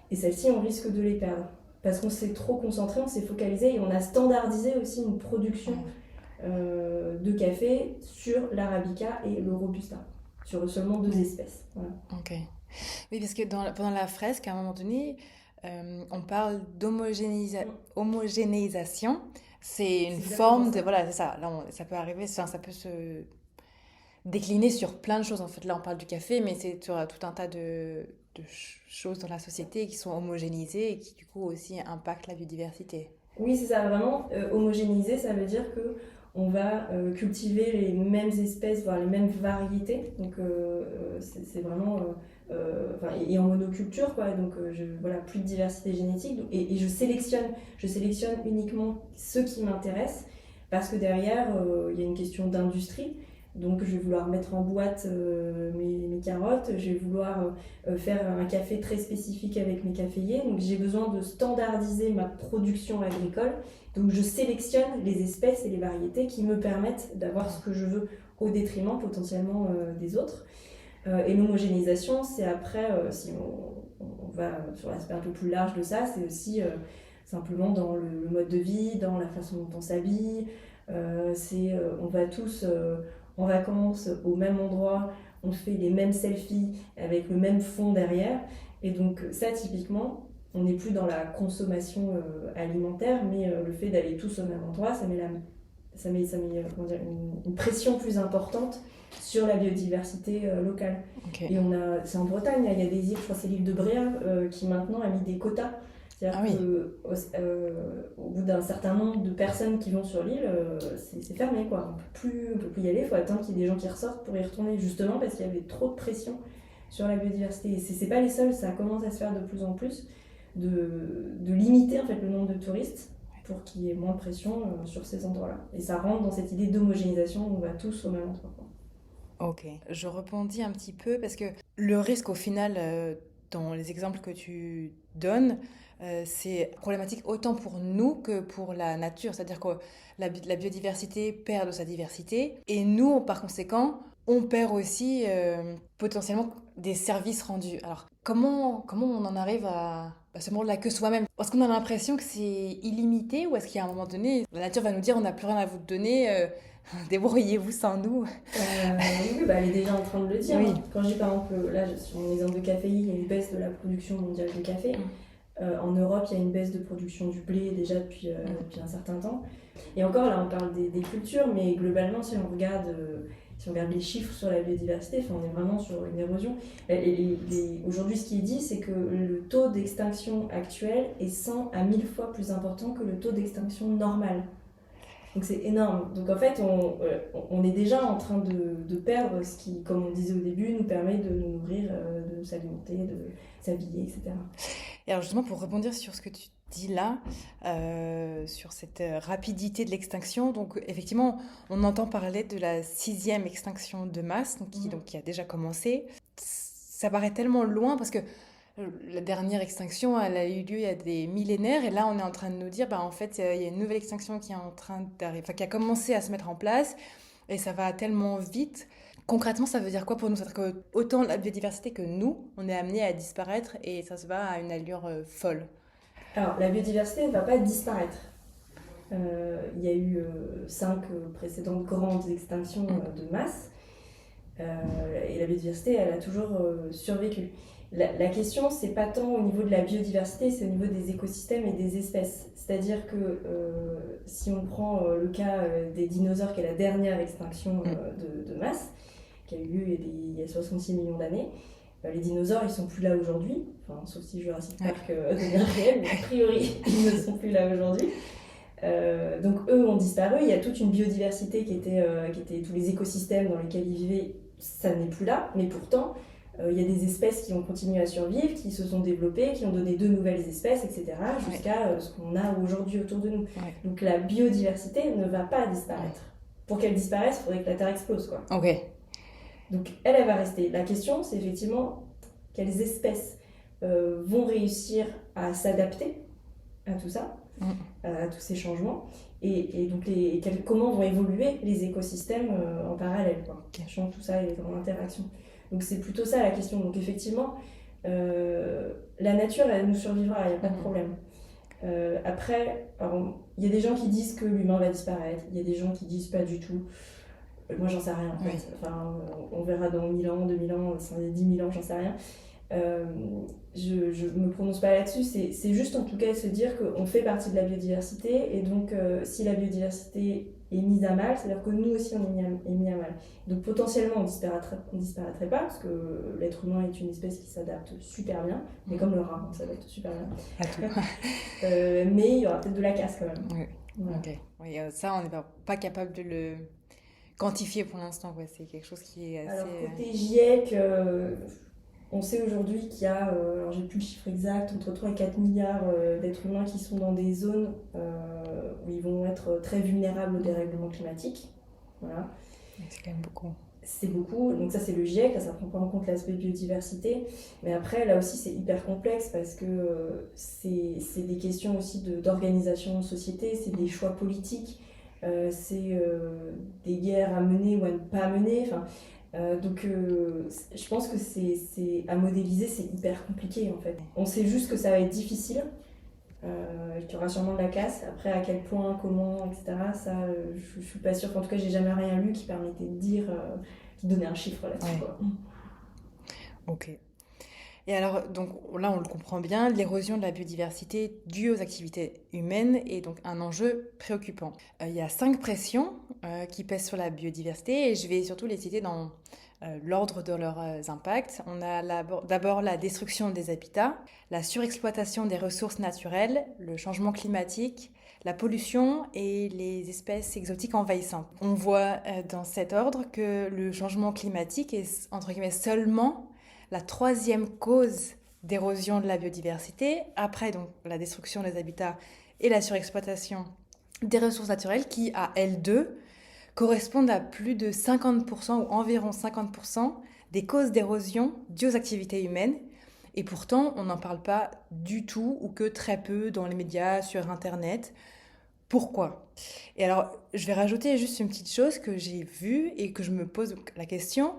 Et celles-ci, on risque de les perdre. Parce qu'on s'est trop concentré, on s'est focalisé et on a standardisé aussi une production de café sur l'arabica et le robusta. Sur seulement 2 espèces. Voilà. Ok. Oui, parce que pendant la fresque, à un moment donné, on parle d'homogénéisation. C'est une forme de... Voilà, c'est ça. Là, ça peut arriver, ça peut se décliner sur plein de choses. En fait, là, on parle du café, mais c'est sur tout un tas de choses dans la société qui sont homogénéisées et qui, du coup, aussi impactent la biodiversité. Oui, c'est ça. Vraiment, homogénéiser, ça veut dire que on va cultiver les mêmes espèces, voire les mêmes variétés. Donc c'est vraiment... et en monoculture, quoi. Donc voilà, plus de diversité génétique. Donc, et je sélectionne uniquement ceux qui m'intéressent parce que derrière, il y a une question d'industrie. Donc je vais vouloir mettre en boîte mes carottes, je vais vouloir faire un café très spécifique avec mes caféiers. Donc j'ai besoin de standardiser ma production agricole. Donc je sélectionne les espèces et les variétés qui me permettent d'avoir ce que je veux au détriment potentiellement des autres. Et l'homogénéisation, c'est après, si on va sur l'aspect un peu plus large de ça, c'est aussi simplement dans le mode de vie, dans la façon dont on s'habille. On va tous en vacances au même endroit, on fait les mêmes selfies avec le même fond derrière. Et donc ça, typiquement, on n'est plus dans la consommation alimentaire, mais le fait d'aller tous au même endroit, ça met une pression plus importante sur la biodiversité locale. Okay. Et c'est en Bretagne, il y a des îles, je crois que c'est l'île de Bréa, qui maintenant a mis des quotas. C'est-à-dire qu'au bout d'un certain nombre de personnes qui vont sur l'île, c'est fermé, quoi. On peut plus y aller, il faut attendre qu'il y ait des gens qui ressortent pour y retourner, justement parce qu'il y avait trop de pression sur la biodiversité. Et c'est pas les seuls, ça commence à se faire de plus en plus, de limiter en fait, le nombre de touristes pour qu'il y ait moins de pression sur ces endroits-là. Et ça rentre dans cette idée d'homogénéisation où on va tous au même endroit, quoi. Ok, je rebondis un petit peu parce que le risque au final, dans les exemples que tu donnes, c'est problématique autant pour nous que pour la nature. C'est-à-dire que la biodiversité perd de sa diversité et nous, par conséquent, on perd aussi potentiellement des services rendus. Alors, comment on en arrive à ce monde-là que soi-même? Est-ce qu'on a l'impression que c'est illimité ou est-ce qu'à un moment donné, la nature va nous dire on n'a plus rien à vous donner Débrouillez-vous sans nous. Oui, bah, elle est déjà en train de le dire. Oui. Hein. Quand je dis par exemple, là, sur mon exemple de café, il y a une baisse de la production mondiale de café. En Europe, il y a une baisse de production du blé déjà depuis un certain temps. Et encore, là, on parle des cultures, mais globalement, si on regarde les chiffres sur la biodiversité, on est vraiment sur une érosion. Aujourd'hui, ce qui est dit, c'est que le taux d'extinction actuel est 100 à 1000 fois plus important que le taux d'extinction normal. Donc c'est énorme. Donc en fait, on est déjà en train de perdre ce qui, comme on disait au début, nous permet de nous nourrir, de s'alimenter, de s'habiller, etc. Et alors justement, pour rebondir sur ce que tu dis là, sur cette rapidité de l'extinction, donc effectivement, on entend parler de la 6e extinction de masse, qui a déjà commencé. Ça paraît tellement loin parce que la dernière extinction, elle a eu lieu il y a des millénaires, et là on est en train de nous dire, en fait, il y a une nouvelle extinction qui est en train d'arriver, qui a commencé à se mettre en place, et ça va tellement vite. Concrètement, ça veut dire quoi pour nous? C'est-à-dire que autant la biodiversité que nous, on est amené à disparaître, et ça se va à une allure folle. Alors, la biodiversité ne va pas disparaître. Il y a eu 5 précédentes grandes extinctions de masse, et la biodiversité, elle a toujours survécu. La question, c'est pas tant au niveau de la biodiversité, c'est au niveau des écosystèmes et des espèces. C'est-à-dire que si on prend le cas des dinosaures, qui est la dernière extinction de masse, qui a eu lieu il y a 66 millions d'années, les dinosaures, ils sont plus là aujourd'hui, sauf si Jurassic Park devient réel, mais a priori, ils ne sont plus là aujourd'hui. Donc eux ont disparu, il y a toute une biodiversité qui était tous les écosystèmes dans lesquels ils vivaient, ça n'est plus là, mais pourtant il y a des espèces qui ont continué à survivre, qui se sont développées, qui ont donné de nouvelles espèces, etc., jusqu'à ce qu'on a aujourd'hui autour de nous. Ouais. Donc la biodiversité ne va pas disparaître. Pour qu'elle disparaisse, il faudrait que la Terre explose, quoi. Ok. Donc elle va rester. La question, c'est effectivement quelles espèces vont réussir à s'adapter à tout ça, à tous ces changements, et donc comment vont évoluer les écosystèmes en parallèle, quoi, sachant tout ça est en interaction. Donc c'est plutôt ça la question. Donc effectivement, la nature, elle nous survivra, il n'y a pas de problème. Après, il y a des gens qui disent que l'humain va disparaître, il y a des gens qui disent pas du tout. Moi, j'en sais rien, en fait. On verra dans 1000 ans, 2000 ans, 10 000 ans, j'en sais rien. Je me prononce pas là-dessus, c'est juste en tout cas se dire qu'on fait partie de la biodiversité, et donc si la biodiversité est mise à mal, c'est-à-dire que nous aussi on est mis à mal. Donc potentiellement on disparaîtrait pas, parce que l'être humain est une espèce qui s'adapte super bien, mais comme le rat, on s'adapte super bien. À tout. Mais il y aura peut-être de la casse quand même. Oui. Voilà. Okay. Oui, ça on n'est pas capable de le quantifier pour l'instant, quoi. C'est quelque chose qui est assez... Alors côté GIEC, on sait aujourd'hui qu'il y a, alors j'ai plus le chiffre exact, entre 3 et 4 milliards d'êtres humains qui sont dans des zones où ils vont être très vulnérables au dérèglement climatique. Voilà. C'est quand même beaucoup. C'est beaucoup, donc ça c'est le GIEC, là, ça ne prend pas en compte l'aspect biodiversité. Mais après, là aussi c'est hyper complexe, parce que c'est des questions aussi d'organisation de société, c'est des choix politiques, c'est des guerres à mener ou à ne pas mener. Donc je pense que c'est à modéliser, c'est hyper compliqué en fait. On sait juste que ça va être difficile, qu'il y aura sûrement de la casse. Après à quel point, comment, etc., ça je suis pas sûre. En tout cas, j'ai jamais rien lu qui permettait de dire, qui donnait un chiffre là-dessus. Ouais. Quoi. Ok. Et alors, donc là, on le comprend bien, l'érosion de la biodiversité due aux activités humaines est donc un enjeu préoccupant. Il y a 5 pressions qui pèsent sur la biodiversité, et je vais surtout les citer dans l'ordre de leurs impacts. On a d'abord la destruction des habitats, la surexploitation des ressources naturelles, le changement climatique, la pollution et les espèces exotiques envahissantes. On voit dans cet ordre que le changement climatique est, entre guillemets, seulement la 3e cause d'érosion de la biodiversité, après donc la destruction des habitats et la surexploitation des ressources naturelles, qui à elles deux correspondent à plus de 50% ou environ 50% des causes d'érosion dues aux activités humaines. Et pourtant, on n'en parle pas du tout, ou que très peu dans les médias, sur Internet. Pourquoi ? Et alors, je vais rajouter juste une petite chose que j'ai vue et que je me pose la question.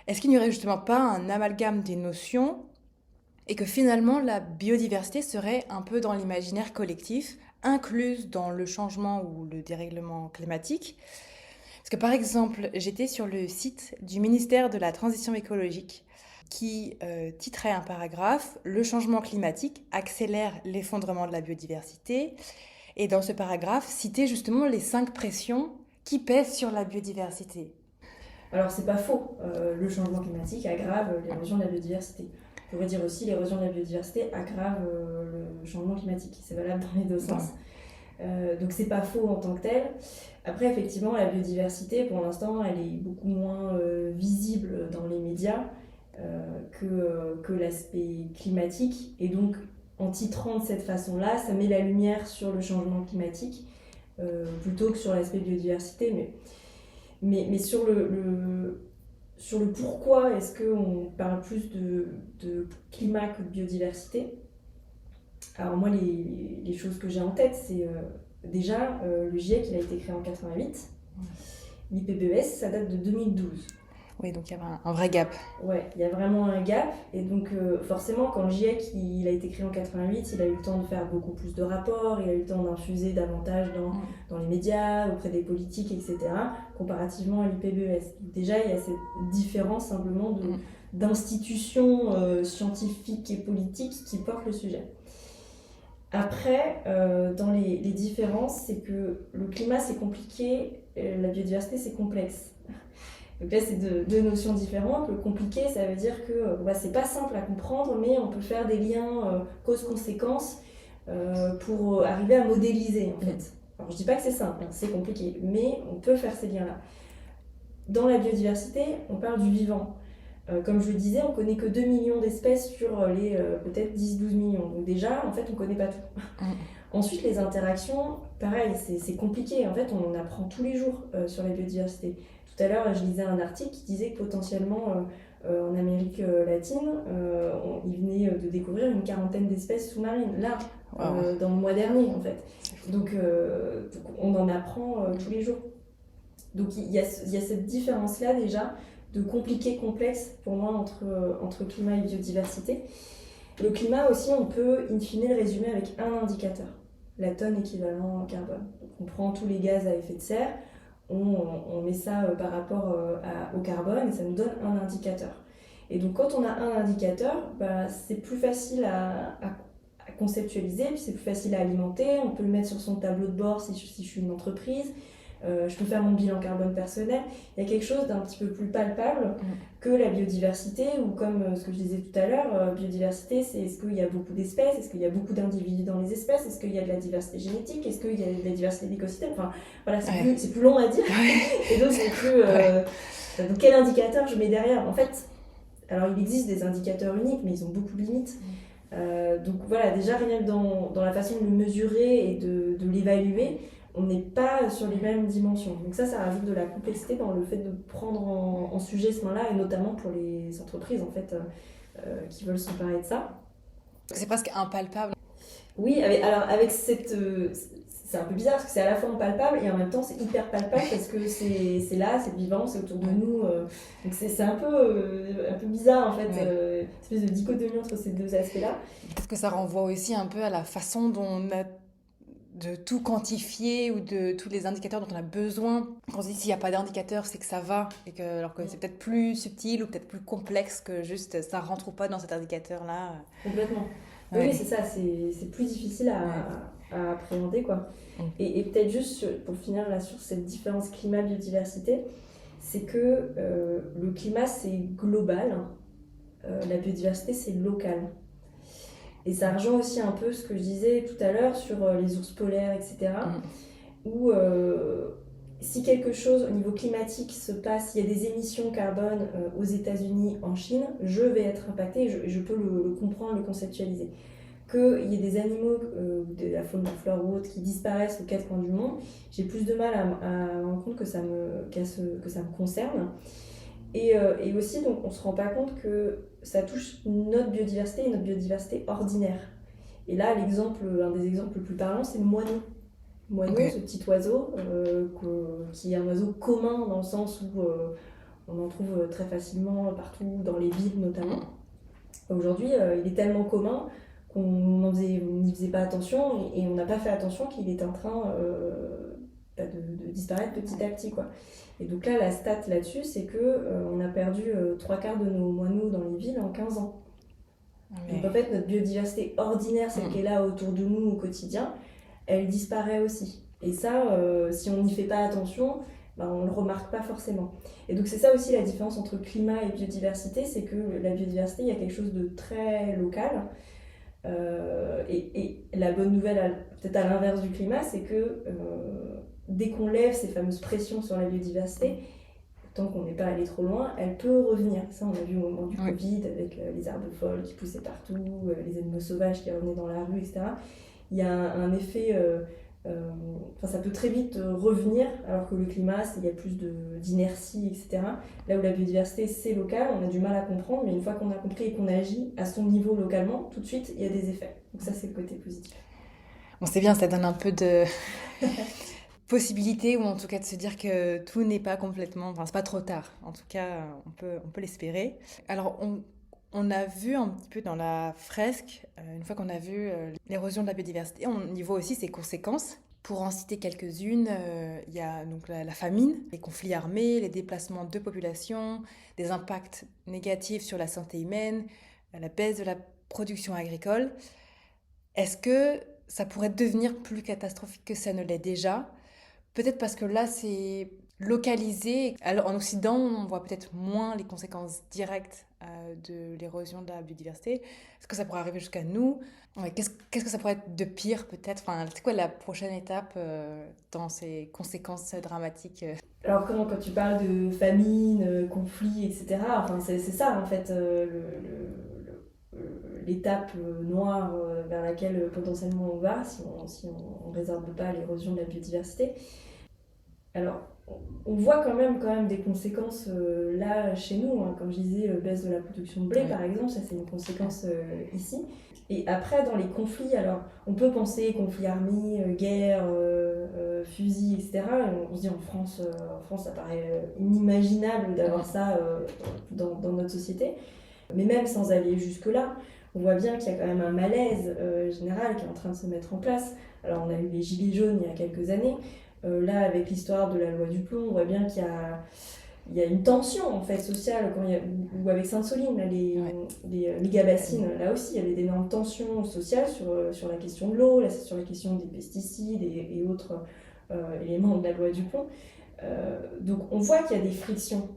Est-ce qu'il n'y aurait justement pas un amalgame des notions, et que finalement la biodiversité serait un peu dans l'imaginaire collectif, incluse dans le changement ou le dérèglement climatique ? Parce que par exemple, j'étais sur le site du ministère de la Transition écologique qui titrait un paragraphe «Le changement climatique accélère l'effondrement de la biodiversité». Et dans ce paragraphe, citait justement les 5 pressions qui pèsent sur la biodiversité. Alors, c'est pas faux. Le changement climatique aggrave l'érosion de la biodiversité. On pourrait dire aussi l'érosion de la biodiversité aggrave le changement climatique. C'est valable dans les deux sens. Donc, c'est pas faux en tant que tel. Après, effectivement, la biodiversité, pour l'instant, elle est beaucoup moins visible dans les médias que l'aspect climatique. Et donc, en titrant de cette façon-là, ça met la lumière sur le changement climatique plutôt que sur l'aspect biodiversité. Mais sur sur le pourquoi est-ce qu'on parle plus de climat que de biodiversité, alors moi, les choses que j'ai en tête, c'est déjà le GIEC, il a été créé en 88. L'IPBES, ça date de 2012. Oui, donc il y a un vrai gap. Ouais, il y a vraiment un gap. Et donc, forcément, quand le GIEC il a été créé en 88, il a eu le temps de faire beaucoup plus de rapports, il a eu le temps d'infuser davantage dans les médias, auprès des politiques, etc., comparativement à l'IPBES. Déjà, il y a cette différence simplement d'institutions scientifiques et politiques qui portent le sujet. Après, dans les différences, c'est que le climat, c'est compliqué, la biodiversité, c'est complexe. Donc là, c'est deux notions différentes. Le compliqué, ça veut dire que c'est pas simple à comprendre, mais on peut faire des liens cause-conséquence pour arriver à modéliser, en fait. Alors, je dis pas que c'est simple, c'est compliqué, mais on peut faire ces liens-là. Dans la biodiversité, on parle du vivant. Comme je le disais, on connaît que 2 millions d'espèces sur les peut-être 10-12 millions. Donc déjà, en fait, on connaît pas tout. Ensuite, les interactions, pareil, c'est compliqué. En fait, on en apprend tous les jours sur la biodiversité. Tout à l'heure, je lisais un article qui disait que potentiellement, en Amérique latine, il venait de découvrir une 40aine d'espèces sous-marines, là, dans le mois dernier, en fait. Donc on en apprend tous les jours. Donc il y a cette différence-là déjà, de compliqué, complexe, pour moi, entre climat et biodiversité. Le climat aussi, on peut, in fine, le résumer avec un indicateur, la tonne équivalent carbone. Donc, on prend tous les gaz à effet de serre, on met ça par rapport au carbone, et ça nous donne un indicateur. Et donc, quand on a un indicateur, c'est plus facile à conceptualiser, puis c'est plus facile à alimenter. On peut le mettre sur son tableau de bord si je suis une entreprise. Je peux faire mon bilan carbone personnel. Il y a quelque chose d'un petit peu plus palpable que la biodiversité, ou comme ce que je disais tout à l'heure, biodiversité, c'est est-ce qu'il y a beaucoup d'espèces, est-ce qu'il y a beaucoup d'individus dans les espèces, est-ce qu'il y a de la diversité génétique, est-ce qu'il y a de la diversité d'écosystèmes, enfin voilà, c'est plus long à dire. Et donc c'est plus... donc quel indicateur je mets derrière? En fait, alors il existe des indicateurs uniques, mais ils ont beaucoup de limites. Donc voilà, déjà rien que dans la façon de le mesurer et de l'évaluer, on n'est pas sur les mêmes dimensions. Donc ça rajoute de la complexité dans le fait de prendre en sujet ce moment-là, et notamment pour les entreprises en fait, qui veulent s'emparer de ça. C'est presque impalpable. Oui, avec cette... c'est un peu bizarre parce que c'est à la fois impalpable et en même temps c'est hyper palpable parce que c'est là, c'est vivant, c'est autour de nous. Donc c'est un peu bizarre en fait, une espèce de dichotomie entre ces deux aspects-là. Peut-être que ça renvoie aussi un peu à la façon dont on a de tout quantifier ou de tous les indicateurs dont on a besoin. Quand on se dit s'il n'y a pas d'indicateur, c'est que ça va, alors que c'est peut-être plus subtil ou peut-être plus complexe que juste ça rentre ou pas dans cet indicateur-là. Complètement. Ouais. Oui, c'est ça, c'est plus difficile à appréhender, quoi. Et peut-être juste pour finir là sur cette différence climat-biodiversité, c'est que le climat c'est global, la biodiversité c'est local. Et ça rejoint aussi un peu ce que je disais tout à l'heure sur les ours polaires, etc. Où si quelque chose au niveau climatique se passe, il y a des émissions carbone aux États-Unis, en Chine, je vais être impactée, je peux le comprendre, le conceptualiser. Qu'il y ait des animaux, de la faune, de la flore ou autre, qui disparaissent aux quatre coins du monde, j'ai plus de mal à me rendre compte que ça me concerne. Et aussi, donc, on ne se rend pas compte que ça touche notre biodiversité et notre biodiversité ordinaire. Et là, un des exemples les plus parlants, c'est le moineau. Le moineau, ce petit oiseau, qui est un oiseau commun dans le sens où on en trouve très facilement partout, dans les villes notamment. Aujourd'hui, il est tellement commun qu'on n'y faisait pas attention et on n'a pas fait attention qu'il est en train de disparaître petit à petit, quoi. Et donc là, la stat là-dessus, c'est qu'on a perdu 3/4 de nos moineaux dans les villes en 15 ans. Donc en fait, notre biodiversité ordinaire, celle qui est là autour de nous au quotidien, elle disparaît aussi. Et ça, si on n'y fait pas attention, on ne le remarque pas forcément. Et donc c'est ça aussi la différence entre climat et biodiversité, c'est que la biodiversité, il y a quelque chose de très local. Et la bonne nouvelle, peut-être à l'inverse du climat, c'est que dès qu'on lève ces fameuses pressions sur la biodiversité, tant qu'on n'est pas allé trop loin, elle peut revenir. Ça, on a vu au moment du Covid, avec les arbres folles qui poussaient partout, les animaux sauvages qui revenaient dans la rue, etc. Il y a un effet... ça peut très vite revenir, alors que le climat, il y a plus d'inertie, etc. Là où la biodiversité, c'est local, on a du mal à comprendre, mais une fois qu'on a compris et qu'on agit à son niveau localement, tout de suite, il y a des effets. Donc ça, c'est le côté positif. Bon, c'est bien, ça donne un peu de possibilité, ou en tout cas de se dire que tout n'est pas complètement... Enfin, c'est pas trop tard. En tout cas, on peut l'espérer. Alors, on a vu un petit peu dans la fresque, une fois qu'on a vu l'érosion de la biodiversité, on y voit aussi ses conséquences. Pour en citer quelques-unes, il y a donc la famine, les conflits armés, les déplacements de population, des impacts négatifs sur la santé humaine, la baisse de la production agricole. Est-ce que ça pourrait devenir plus catastrophique que ça ne l'est déjà ? Peut-être parce que là, c'est localisé. Alors, en Occident, on voit peut-être moins les conséquences directes de l'érosion de la biodiversité. Est-ce que ça pourrait arriver jusqu'à nous ? Qu'est-ce que ça pourrait être de pire, peut-être ? Enfin, c'est quoi la prochaine étape dans ces conséquences dramatiques ? Alors, quand tu parles de famine, conflit, etc., enfin, c'est ça, en fait, l'étape noire vers laquelle potentiellement on va si on ne résorbe pas l'érosion de la biodiversité. Alors, on voit quand même des conséquences là chez nous, hein. Comme je disais, baisse de la production de blé par exemple, ça c'est une conséquence ici. Et après, dans les conflits, alors on peut penser conflits armés, guerre, fusils, etc. Et on se dit en France, ça paraît inimaginable d'avoir ça dans notre société. Mais même sans aller jusque-là, on voit bien qu'il y a quand même un malaise général qui est en train de se mettre en place. Alors on a eu les gilets jaunes il y a quelques années. Là, avec l'histoire de la loi du plomb, on voit bien qu'il y a une tension en fait, sociale, ou avec Sainte-Soline, là, les méga-bassines, là aussi, il y avait d'énormes tensions sociales sur la question de l'eau, sur la question des pesticides et autres éléments de la loi du plomb. Donc on voit qu'il y a des frictions.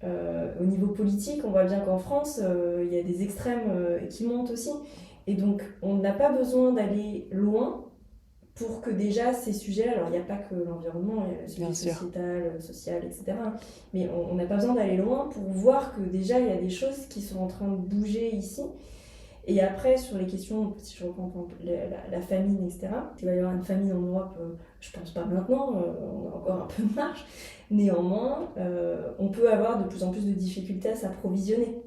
Au niveau politique, on voit bien qu'en France, il y a des extrêmes qui montent aussi. Et donc, on n'a pas besoin d'aller loin pour que déjà ces sujets, alors il n'y a pas que l'environnement, il y a le sujet sociétal, social, etc. Mais on n'a pas besoin d'aller loin pour voir que déjà il y a des choses qui sont en train de bouger ici. Et après, sur les questions, si je reprends la famine, etc., il va y avoir une famine en Europe, je pense pas maintenant, on a encore un peu de marge. Néanmoins, on peut avoir de plus en plus de difficultés à s'approvisionner.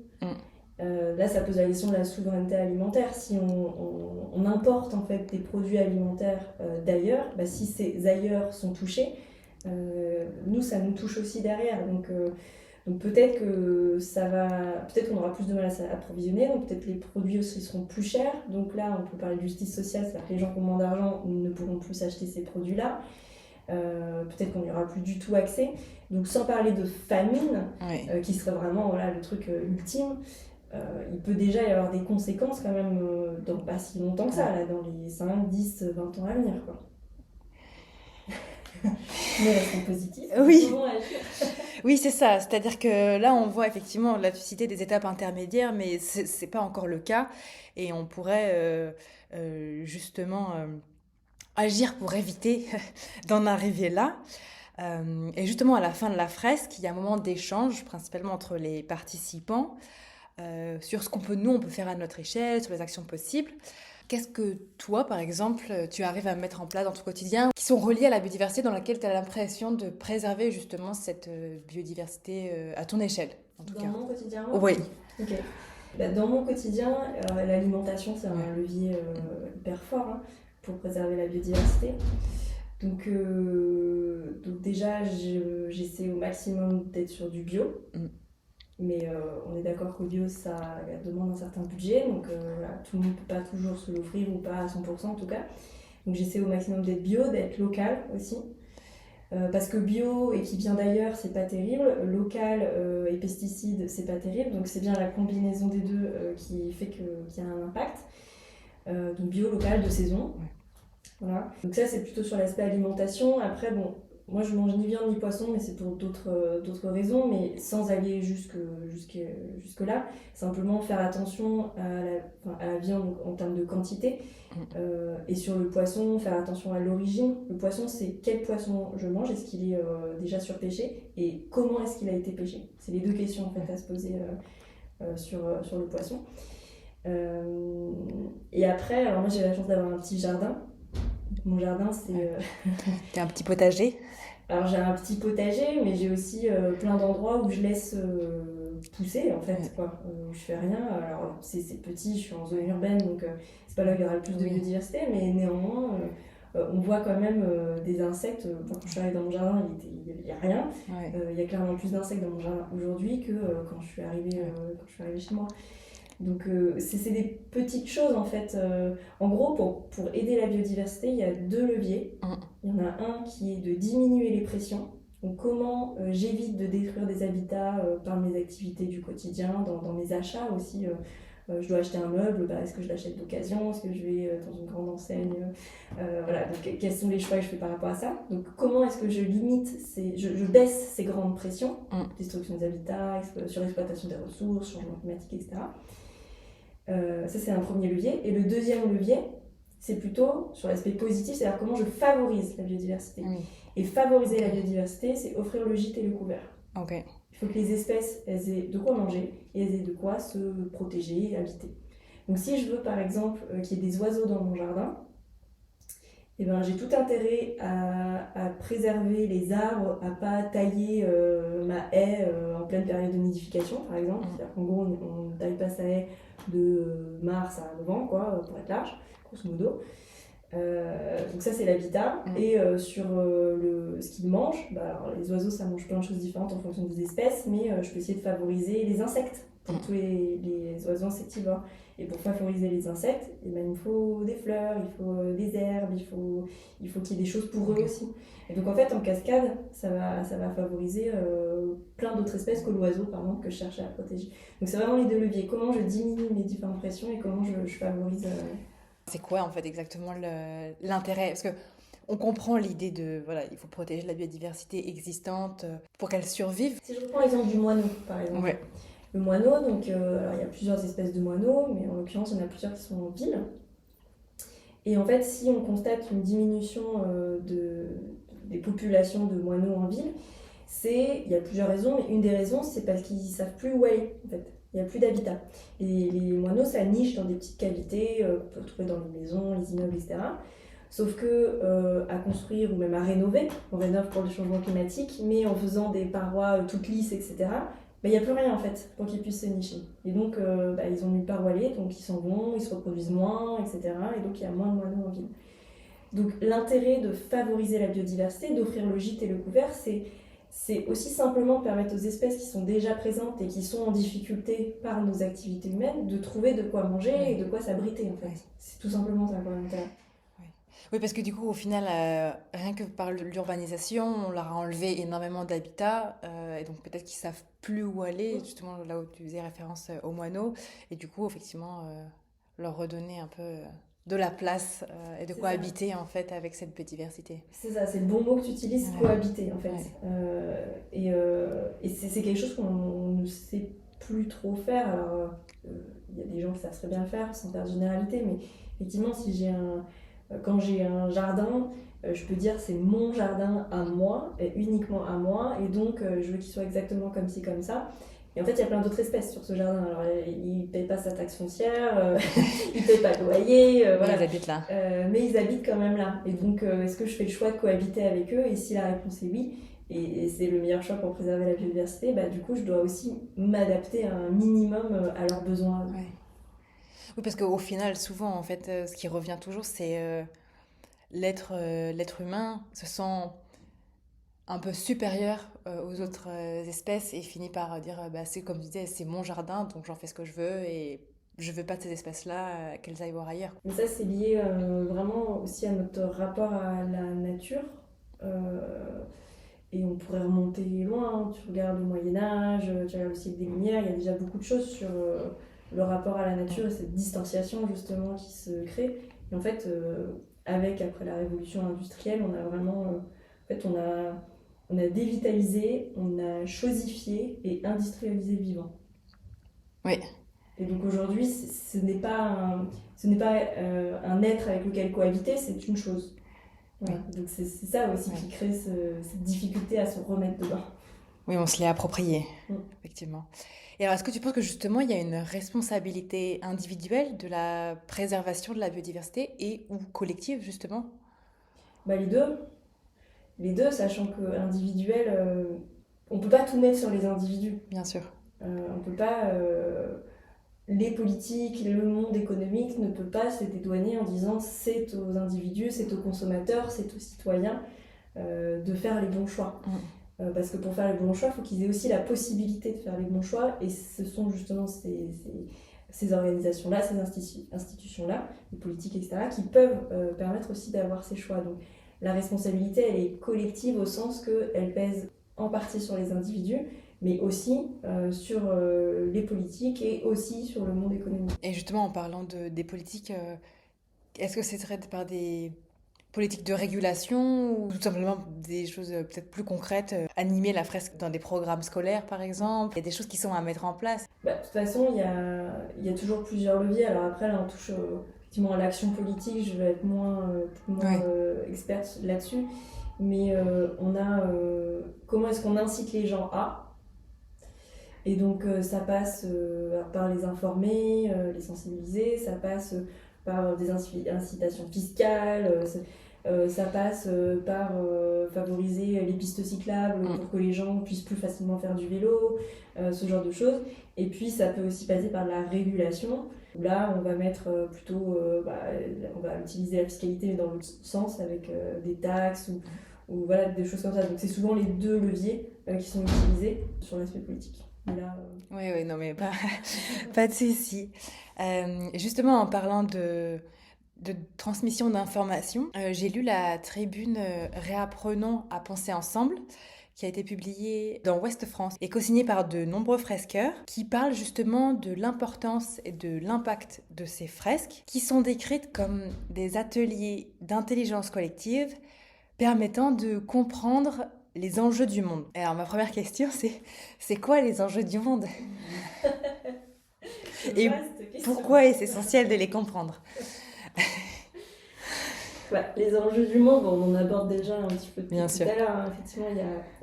Là, ça pose la question de la souveraineté alimentaire. Si on importe en fait des produits alimentaires d'ailleurs, si ces ailleurs sont touchés, nous, ça nous touche aussi derrière. Donc peut-être peut-être qu'on aura plus de mal à s'approvisionner, donc peut-être les produits aussi seront plus chers. Donc là, on peut parler de justice sociale, c'est-à-dire que les gens qui ont moins d'argent ne pourront plus acheter ces produits-là. Peut-être qu'on n'y aura plus du tout accès. Donc sans parler de famine, qui serait vraiment le truc ultime, il peut déjà y avoir des conséquences quand même dans pas si longtemps que ça, là, dans les 5, 10, 20 ans à venir, quoi. Mais restons positifs. Oui. Oui, c'est ça. C'est-à-dire que là, on voit effectivement la cité des étapes intermédiaires, mais c'est pas encore le cas. Et on pourrait justement agir pour éviter d'en arriver là. Et justement, à la fin de la fresque, il y a un moment d'échange, principalement entre les participants, sur ce qu'on peut faire à notre échelle, sur les actions possibles. Qu'est-ce que toi, par exemple, tu arrives à mettre en place dans ton quotidien qui sont reliés à la biodiversité, dans laquelle tu as l'impression de préserver justement cette biodiversité à ton échelle, en tout cas ? Dans mon quotidien ? Oui. Ok. Dans mon quotidien, l'alimentation, c'est un levier hyper fort pour préserver la biodiversité. Donc déjà, j'essaie au maximum d'être sur du bio. Mais on est d'accord qu'au bio, ça demande un certain budget, donc tout le monde ne peut pas toujours se l'offrir, ou pas à 100% en tout cas. Donc j'essaie au maximum d'être bio, d'être local aussi. Parce que bio et qui vient d'ailleurs, c'est pas terrible. Local et pesticides, c'est pas terrible. Donc c'est bien la combinaison des deux qui fait qu'il y a un impact. Donc bio, local, de saison. Voilà. Donc ça, c'est plutôt sur l'aspect alimentation. Après, bon, moi je mange ni viande ni poisson, mais c'est pour d'autres raisons, mais sans aller jusque-là. Simplement faire attention à la viande en termes de quantité. Et sur le poisson, faire attention à l'origine. Le poisson, c'est quel poisson je mange, est-ce qu'il est déjà surpêché et comment est-ce qu'il a été pêché. C'est les deux questions en fait à se poser sur le poisson. Et après, alors moi j'ai la chance d'avoir un petit jardin. Mon jardin, c'est... T'as un petit potager? Alors j'ai un petit potager, mais j'ai aussi plein d'endroits où je laisse pousser en fait, quoi. Où je fais rien. Alors c'est petit, je suis en zone urbaine, donc c'est pas là où il y aura le plus de biodiversité, mais néanmoins, on voit quand même des insectes. Quand je suis arrivée dans mon jardin, il n'y a rien. Il y a clairement plus d'insectes dans mon jardin aujourd'hui que quand je suis arrivée chez moi. Donc c'est des petites choses en fait. En gros, pour aider la biodiversité, il y a deux leviers. Il y en a un qui est de diminuer les pressions. Donc comment j'évite de détruire des habitats par mes activités du quotidien, dans mes achats aussi. Je dois acheter un meuble, est-ce que je l'achète d'occasion? Est-ce que je vais dans une grande enseigne? Voilà, donc quels sont les choix que je fais par rapport à ça? Donc comment est-ce que je limite, je baisse ces grandes pressions, destruction des habitats, surexploitation des ressources, changement climatique, etc. Ça, c'est un premier levier. Et le deuxième levier, c'est plutôt sur l'aspect positif, c'est-à-dire comment je favorise la biodiversité. Et favoriser la biodiversité, c'est offrir le gîte et le couvert. Il faut que les espèces elles aient de quoi manger et elles aient de quoi se protéger et habiter. Donc si je veux par exemple qu'il y ait des oiseaux dans mon jardin, eh ben, j'ai tout intérêt à préserver les arbres, à pas tailler ma haie en pleine période de nidification par exemple. C'est-à-dire qu'en gros on ne taille pas sa haie de mars à novembre quoi, pour être large, grosso modo. Donc ça c'est l'habitat. Et sur ce qu'ils mangent, alors, les oiseaux ça mange plein de choses différentes en fonction des espèces, mais je peux essayer de favoriser les insectes pour tous les oiseaux insectivores. Et pour favoriser les insectes, eh ben, il me faut des fleurs, il faut des herbes, il faut qu'il y ait des choses pour eux aussi. Et donc en fait en cascade ça va favoriser plein d'autres espèces que l'oiseau par exemple que je cherche à protéger. Donc c'est vraiment les deux leviers, comment je diminue mes différentes pressions et comment je favorise... C'est quoi en fait exactement l'intérêt? Parce que on comprend l'idée de il faut protéger la biodiversité existante pour qu'elle survive. Si je reprends l'exemple du moineau par exemple. Le moineau, donc alors, il y a plusieurs espèces de moineaux, mais en l'occurrence il y en a plusieurs qui sont en ville. Et en fait, si on constate une diminution des populations de moineaux en ville, il y a plusieurs raisons, mais une des raisons c'est parce qu'ils ne savent plus où aller en fait. Il n'y a plus d'habitat. Et les moineaux, ça niche dans des petites cavités qu'on peut retrouver dans les maisons, les immeubles, etc. Sauf que à construire ou même à rénover, on rénove pour le changement climatique, mais en faisant des parois toutes lisses, etc., il n'y a plus rien en fait pour qu'ils puissent se nicher. Et donc ils ont nulle part où aller, donc ils s'en vont, ils se reproduisent moins, etc. Et donc il y a moins de moineaux en ville. Donc l'intérêt de favoriser la biodiversité, d'offrir le gîte et le couvert, c'est aussi simplement permettre aux espèces qui sont déjà présentes et qui sont en difficulté par nos activités humaines de trouver de quoi manger et de quoi s'abriter en fait. C'est tout simplement ça quoi l'intérêt. Oui, parce que du coup, au final, rien que par l'urbanisation, on leur a enlevé énormément d'habitat, et donc peut-être qu'ils savent plus où aller, justement là où tu faisais référence aux moineaux, et du coup, effectivement, leur redonner un peu de la place et de quoi habiter en fait avec cette biodiversité. C'est ça, c'est le bon mot que tu utilises, cohabiter en fait. Et c'est quelque chose qu'on ne sait plus trop faire. Alors, il y a des gens qui savent très bien le faire, sans faire de généralité, mais effectivement, quand j'ai un jardin, je peux dire c'est mon jardin à moi, et uniquement à moi, et donc je veux qu'il soit exactement comme ci, comme ça. Et en fait, il y a plein d'autres espèces sur ce jardin. Alors, ils ne payent pas sa taxe foncière, ils ne payent pas de loyer. Voilà. Ils habitent là. Mais ils habitent quand même là. Et donc, est-ce que je fais le choix de cohabiter avec eux? Et si la réponse est oui, et c'est le meilleur choix pour préserver la biodiversité, du coup, je dois aussi m'adapter à un minimum à leurs besoins. Oui, parce qu'au final, souvent, en fait, ce qui revient toujours, c'est l'être humain se sent un peu supérieur aux autres espèces et finit par dire, c'est comme tu disais, c'est mon jardin, donc j'en fais ce que je veux et je veux pas de ces espèces-là qu'elles aillent voir ailleurs. Mais ça, c'est lié vraiment aussi à notre rapport à la nature. Et on pourrait remonter loin, tu regardes le Moyen-Âge, tu regardes le siècle des Lumières, il y a déjà beaucoup de choses sur le rapport à la nature et cette distanciation justement qui se crée. Et en fait, après la révolution industrielle, on a vraiment, en fait, on a dévitalisé, on a chosifié et industrialisé le vivant. Oui. Et donc aujourd'hui, ce n'est pas un être avec lequel cohabiter, c'est une chose. Voilà. Oui. Donc c'est ça aussi qui crée cette difficulté à se remettre dedans. Oui, on se l'est approprié, effectivement. Et alors, est-ce que tu penses que justement, il y a une responsabilité individuelle de la préservation de la biodiversité et ou collective, justement ? Les deux. Les deux, sachant que individuel, on ne peut pas tout mettre sur les individus. Bien sûr. On ne peut pas... les politiques, le monde économique ne peut pas se dédouaner en disant c'est aux individus, c'est aux consommateurs, c'est aux citoyens de faire les bons choix. Parce que pour faire les bons choix, il faut qu'ils aient aussi la possibilité de faire les bons choix, et ce sont justement ces organisations-là, ces institutions-là, les politiques, etc., qui peuvent permettre aussi d'avoir ces choix. Donc la responsabilité, elle est collective au sens qu'elle pèse en partie sur les individus, mais aussi sur les politiques et aussi sur le monde économique. Et justement, en parlant des politiques, est-ce que ce serait par des politiques de régulation ou tout simplement des choses peut-être plus concrètes, animer la fresque dans des programmes scolaires par exemple? Il y a des choses qui sont à mettre en place. De toute façon, il y a toujours plusieurs leviers. Alors après, là, on touche effectivement à l'action politique. Je vais être moins experte là-dessus. Mais on a comment est-ce qu'on incite les gens à. Et donc ça passe par les informer, les sensibiliser, ça passe par des incitations fiscales, ça passe par favoriser les pistes cyclables pour que les gens puissent plus facilement faire du vélo, ce genre de choses. Et puis ça peut aussi passer par la régulation. Là, on va mettre on va utiliser la fiscalité mais dans l'autre sens avec des taxes ou voilà, des choses comme ça. Donc c'est souvent les deux leviers qui sont utilisés sur l'aspect politique. Oui, non mais pas de souci. Justement, en parlant de transmission d'informations, j'ai lu la tribune Réapprenons à penser ensemble, qui a été publiée dans Ouest France et co-signée par de nombreux fresqueurs, qui parlent justement de l'importance et de l'impact de ces fresques, qui sont décrites comme des ateliers d'intelligence collective permettant de comprendre les enjeux du monde. Alors ma première question, c'est quoi les enjeux du monde? Et pourquoi est-ce essentiel de les comprendre? Les enjeux du monde, on en aborde déjà un petit peu tout sûr. À l'heure. Effectivement,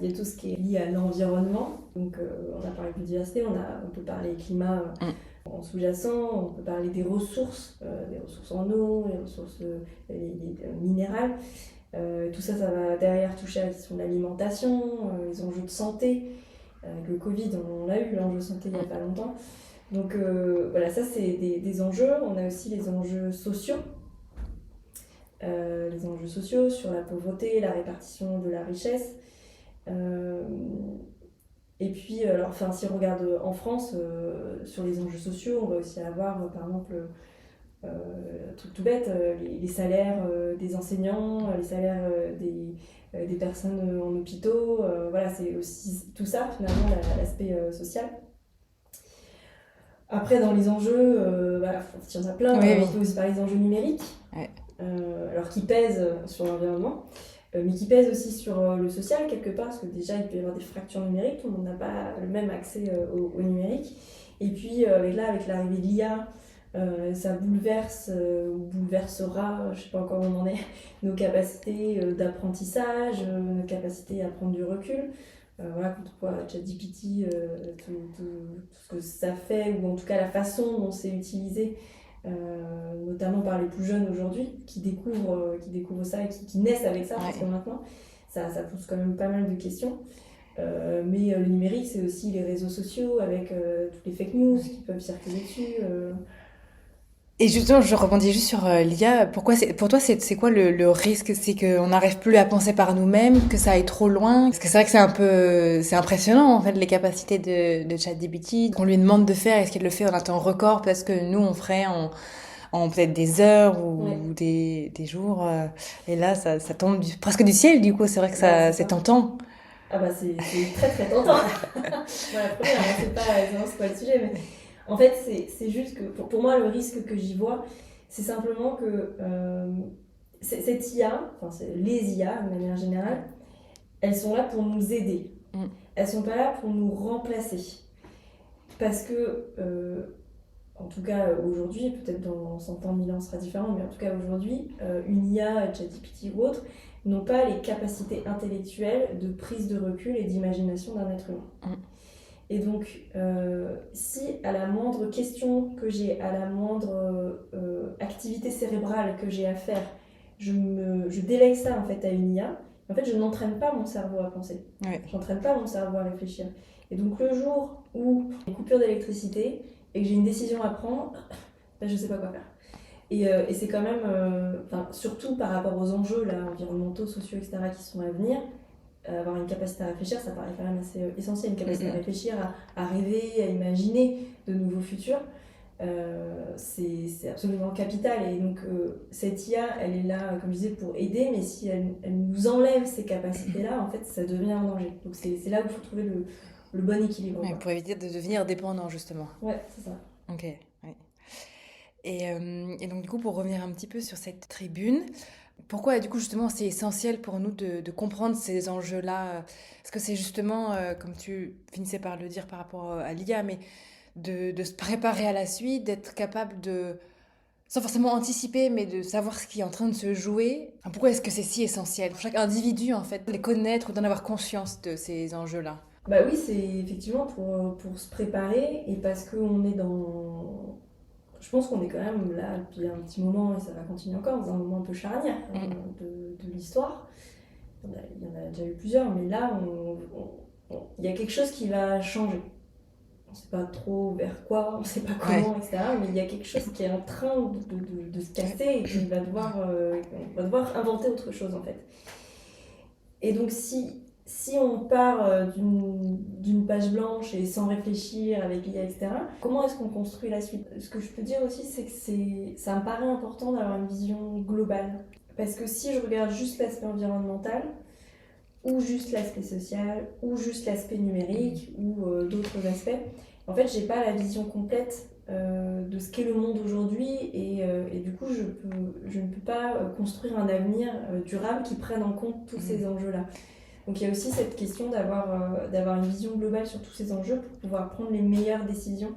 il y a tout ce qui est lié à l'environnement. Donc on a parlé de biodiversité, on peut parler climat en sous-jacent, on peut parler des ressources en eau, les ressources les minérales. Tout ça va derrière toucher à la question de l'alimentation, les enjeux de santé. Avec le Covid, on a eu l'enjeu santé il n'y a pas longtemps. Donc ça c'est des enjeux. On a aussi les enjeux sociaux. Les enjeux sociaux sur la pauvreté, la répartition de la richesse. Et puis, si on regarde en France, sur les enjeux sociaux, on va aussi avoir par exemple truc tout bête, les salaires des enseignants, les salaires des personnes en hôpitaux, c'est aussi tout ça finalement l'aspect social. Après dans les enjeux, il y en a plein, on peut aussi parler des enjeux numériques, alors qui pèsent sur l'environnement, mais qui pèsent aussi sur le social quelque part, parce que déjà il peut y avoir des fractures numériques, tout le monde n'a pas le même accès au numérique. Et puis avec l'arrivée de l'IA, ça bouleverse ou bouleversera, je ne sais pas encore où on en est, nos capacités d'apprentissage, nos capacités à prendre du recul. Quand on voit ChatGPT, tout ce que ça fait, ou en tout cas la façon dont c'est utilisé, notamment par les plus jeunes aujourd'hui, qui découvrent ça et qui naissent avec ça, parce que maintenant, ça pose quand même pas mal de questions. Mais le numérique, c'est aussi les réseaux sociaux avec toutes les fake news qui peuvent circuler dessus. Et justement, je rebondis juste sur l'IA. Pour toi, c'est quoi le risque? C'est qu'on n'arrive plus à penser par nous-mêmes, que ça aille trop loin? Parce que c'est vrai que c'est impressionnant, en fait, les capacités de ChatGPT. Qu'on lui demande de faire, est-ce qu'elle le fait en un temps record? Parce que nous, on ferait en peut-être des heures ou Ouais. des jours. Et là, ça tombe presque du ciel, du coup. C'est vrai que Bah, c'est c'est ça. tentant. Ah bah c'est très très tentant. Moi la première, hein, c'est pas le sujet, mais en fait c'est juste que pour moi le risque que j'y vois, c'est simplement que cette IA, enfin les IA de manière générale, elles sont là pour nous aider. Mm. Elles sont pas là pour nous remplacer. Parce que, en tout cas aujourd'hui, peut-être dans 100 ans, 1000 ans, ce sera différent, mais en tout cas aujourd'hui, une IA, ChatGPT ou autre, n'ont pas les capacités intellectuelles de prise de recul et d'imagination d'un être humain. Mm. Et donc, si à la moindre question que j'ai, à la moindre activité cérébrale que j'ai à faire, je délègue ça en fait à une IA, en fait, je n'entraîne pas mon cerveau à penser. Ouais. Je n'entraîne pas mon cerveau à réfléchir. Et donc, le jour où il y a une coupure d'électricité et que j'ai une décision à prendre, ben, je ne sais pas quoi faire. Et c'est quand même, surtout par rapport aux enjeux là, environnementaux, sociaux, etc., qui sont à venir, avoir une capacité à réfléchir, ça paraît quand même assez essentiel, une capacité à réfléchir, à rêver, à imaginer de nouveaux futurs. C'est absolument capital. Et donc, cette IA, elle est là, comme je disais, pour aider, mais si elle nous enlève ces capacités-là, en fait, ça devient un danger. Donc, c'est là où il faut trouver le bon équilibre. Ouais, pour éviter de devenir dépendant, justement. Ouais, c'est ça. Ok. Ouais. Et donc, du coup, pour revenir un petit peu sur cette tribune, pourquoi, du coup, justement, c'est essentiel pour nous de comprendre ces enjeux-là? Est-ce que c'est justement, comme tu finissais par le dire par rapport à l'IA, mais de se préparer à la suite, d'être capable de, sans forcément anticiper, mais de savoir ce qui est en train de se jouer? Enfin, pourquoi est-ce que c'est si essentiel pour chaque individu, en fait, de les connaître ou d'en avoir conscience de ces enjeux-là? Bah oui, c'est effectivement pour se préparer et parce qu'on est dans. Je pense qu'on est quand même là depuis un petit moment et ça va continuer encore, dans un moment un peu charnière de l'histoire. Il y en a déjà eu plusieurs, mais là, il y a quelque chose qui va changer. On ne sait pas trop vers quoi, on ne sait pas comment, Ouais. etc. Mais il y a quelque chose qui est en train de se casser et on va devoir inventer autre chose en fait. Et donc si on part d'une page blanche et sans réfléchir avec l'IA, etc., comment est-ce qu'on construit la suite? Ce que je peux dire aussi, c'est que ça me paraît important d'avoir une vision globale. Parce que si je regarde juste l'aspect environnemental, ou juste l'aspect social, ou juste l'aspect numérique, ou d'autres aspects, en fait, j'ai pas la vision complète de ce qu'est le monde aujourd'hui, et du coup, je ne peux pas construire un avenir durable qui prenne en compte tous ces enjeux-là. Donc il y a aussi cette question d'avoir une vision globale sur tous ces enjeux pour pouvoir prendre les meilleures décisions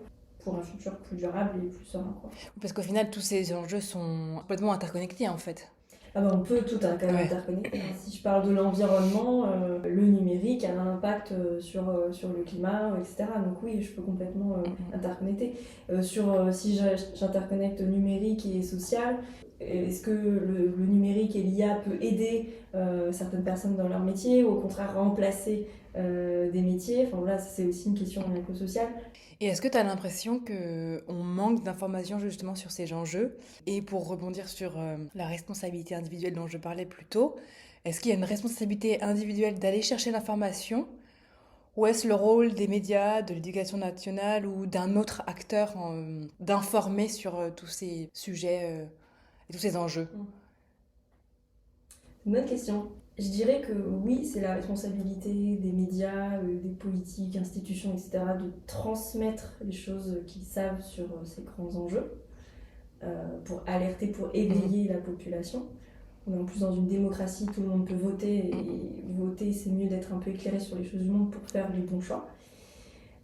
pour un futur plus durable et plus serein, quoi. Parce qu'au final, tous ces enjeux sont complètement interconnectés, en fait. Ah bah on peut tout quand même Ouais. interconnecter. Si je parle de l'environnement, le numérique a un impact sur le climat, etc. Donc oui, je peux complètement interconnecter. Si j'interconnecte numérique et social, est-ce que le numérique et l'IA peut aider certaines personnes dans leur métier ou au contraire remplacer des métiers? Enfin voilà, c'est aussi une question un peu sociale. Et est-ce que tu as l'impression qu'on manque d'informations justement sur ces enjeux? Et pour rebondir sur la responsabilité individuelle dont je parlais plus tôt, est-ce qu'il y a une responsabilité individuelle d'aller chercher l'information? Ou est-ce le rôle des médias, de l'éducation nationale ou d'un autre acteur d'informer sur tous ces sujets et tous ces enjeux? Une bonne question. Je dirais que oui, c'est la responsabilité des médias, des politiques, institutions, etc., de transmettre les choses qu'ils savent sur ces grands enjeux, pour alerter, pour éveiller la population. On est en plus dans une démocratie, tout le monde peut voter, et voter, c'est mieux d'être un peu éclairé sur les choses du monde pour faire les bons choix.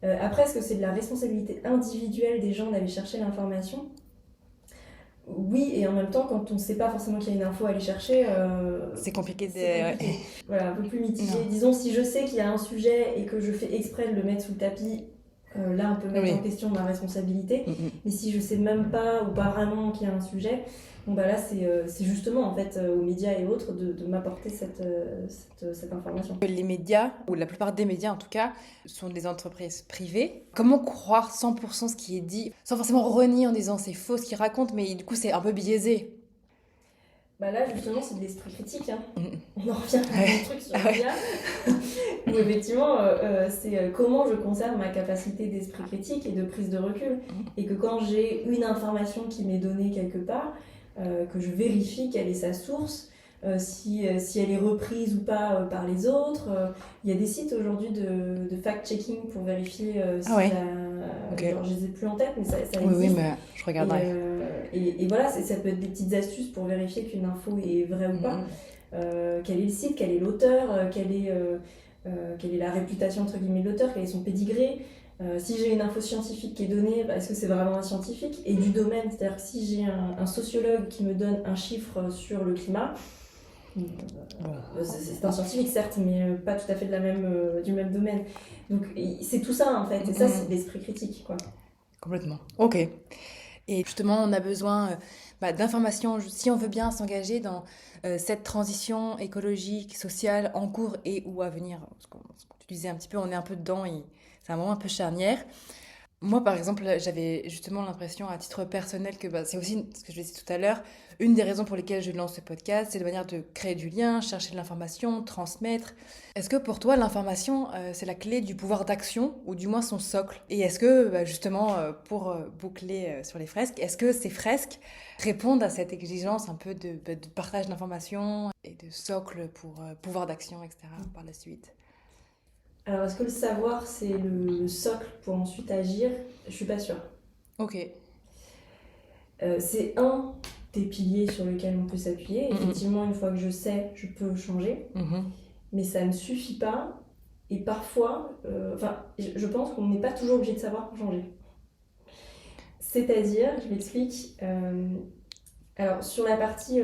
Après, est-ce que c'est de la responsabilité individuelle des gens d'aller chercher l'information? Oui, et en même temps, quand on ne sait pas forcément qu'il y a une info à aller chercher, C'est compliqué de... c'est ouais. compliqué. Voilà, un peu plus mitigé. Non. Disons, si je sais qu'il y a un sujet et que je fais exprès de le mettre sous le tapis, là, on peut mettre Oui. en question ma responsabilité. Mais si je sais même pas ou pas vraiment qu'il y a un sujet, bon bah là, c'est justement en fait aux médias et autres de m'apporter cette information. Les médias, ou la plupart des médias en tout cas, sont des entreprises privées. Comment croire 100% ce qui est dit, sans forcément renier en disant c'est faux ce qu'ils racontent, mais du coup c'est un peu biaisé. Bah là, justement, c'est de l'esprit critique. Hein. On en revient à Ouais. un truc sur l'IA. Où effectivement, c'est comment je conserve ma capacité d'esprit critique et de prise de recul. Et que quand j'ai une information qui m'est donnée quelque part, que je vérifie quelle est sa source, si elle est reprise ou pas par les autres. Il y a des sites aujourd'hui de fact-checking pour vérifier si ouais. Okay. genre, je les ai plus en tête, mais ça existe. Oui, mais je regarderai. Et voilà, ça peut être des petites astuces pour vérifier qu'une info est vraie ou pas. Quel est le site, quel est l'auteur, quelle est la réputation entre guillemets de l'auteur, quel est son pédigré. Si j'ai une info scientifique qui est donnée, est-ce que c'est vraiment un scientifique et du domaine, c'est-à-dire que si j'ai un sociologue qui me donne un chiffre sur le climat, c'est un scientifique certes, mais pas tout à fait du même domaine. Donc c'est tout ça en fait, et ça c'est de l'esprit critique, quoi. Complètement. Ok. Et justement, on a besoin d'informations si on veut bien s'engager dans cette transition écologique, sociale en cours et ou à venir. Parce que tu disais un petit peu, on est un peu dedans et c'est un moment un peu charnière. Moi, par exemple, j'avais justement l'impression, à titre personnel, que c'est aussi ce que je disais tout à l'heure, une des raisons pour lesquelles je lance ce podcast, c'est de manière de créer du lien, chercher de l'information, transmettre. Est-ce que pour toi, l'information, c'est la clé du pouvoir d'action, ou du moins son socle? Et est-ce que, justement, pour boucler sur les fresques, est-ce que ces fresques répondent à cette exigence un peu de partage d'informations et de socle pour pouvoir d'action, etc., par la suite? Alors, est-ce que le savoir, c'est le socle pour ensuite agir? Je suis pas sûre. Ok. C'est un des piliers sur lesquels on peut s'appuyer. Effectivement, une fois que je sais, je peux changer. Mais ça ne suffit pas. Et parfois, je pense qu'on n'est pas toujours obligé de savoir pour changer. C'est-à-dire, je m'explique. Alors, sur la partie,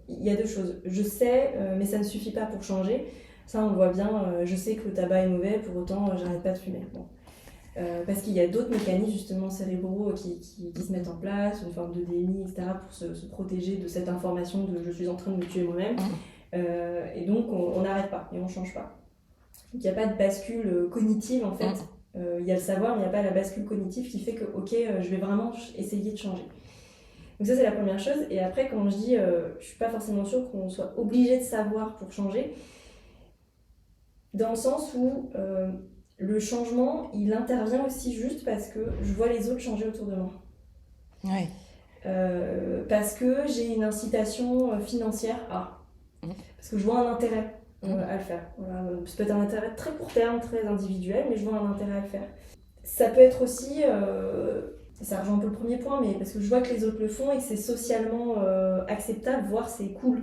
il y a deux choses. Je sais, mais ça ne suffit pas pour changer. Ça, on le voit bien, je sais que le tabac est mauvais, pour autant, j'arrête pas de fumer. Bon. Parce qu'il y a d'autres mécanismes, justement, cérébraux qui se mettent en place, une forme de déni, etc., pour se protéger de cette information de « je suis en train de me tuer moi-même ». Et donc, on n'arrête pas et on ne change pas. Donc, il n'y a pas de bascule cognitive, en fait. Il y a le savoir, mais il n'y a pas la bascule cognitive qui fait que, ok, je vais vraiment essayer de changer. Donc ça, c'est la première chose. Et après, quand je dis, je ne suis pas forcément sûre qu'on soit obligé de savoir pour changer, dans le sens où le changement, il intervient aussi juste parce que je vois les autres changer autour de moi. Ouais. Parce que j'ai une incitation financière à. Parce que je vois un intérêt à le faire. Voilà. Ça peut être un intérêt très court terme, très individuel, mais je vois un intérêt à le faire. Ça peut être aussi, ça rejoint un peu le premier point, mais parce que je vois que les autres le font et que c'est socialement acceptable, voire c'est cool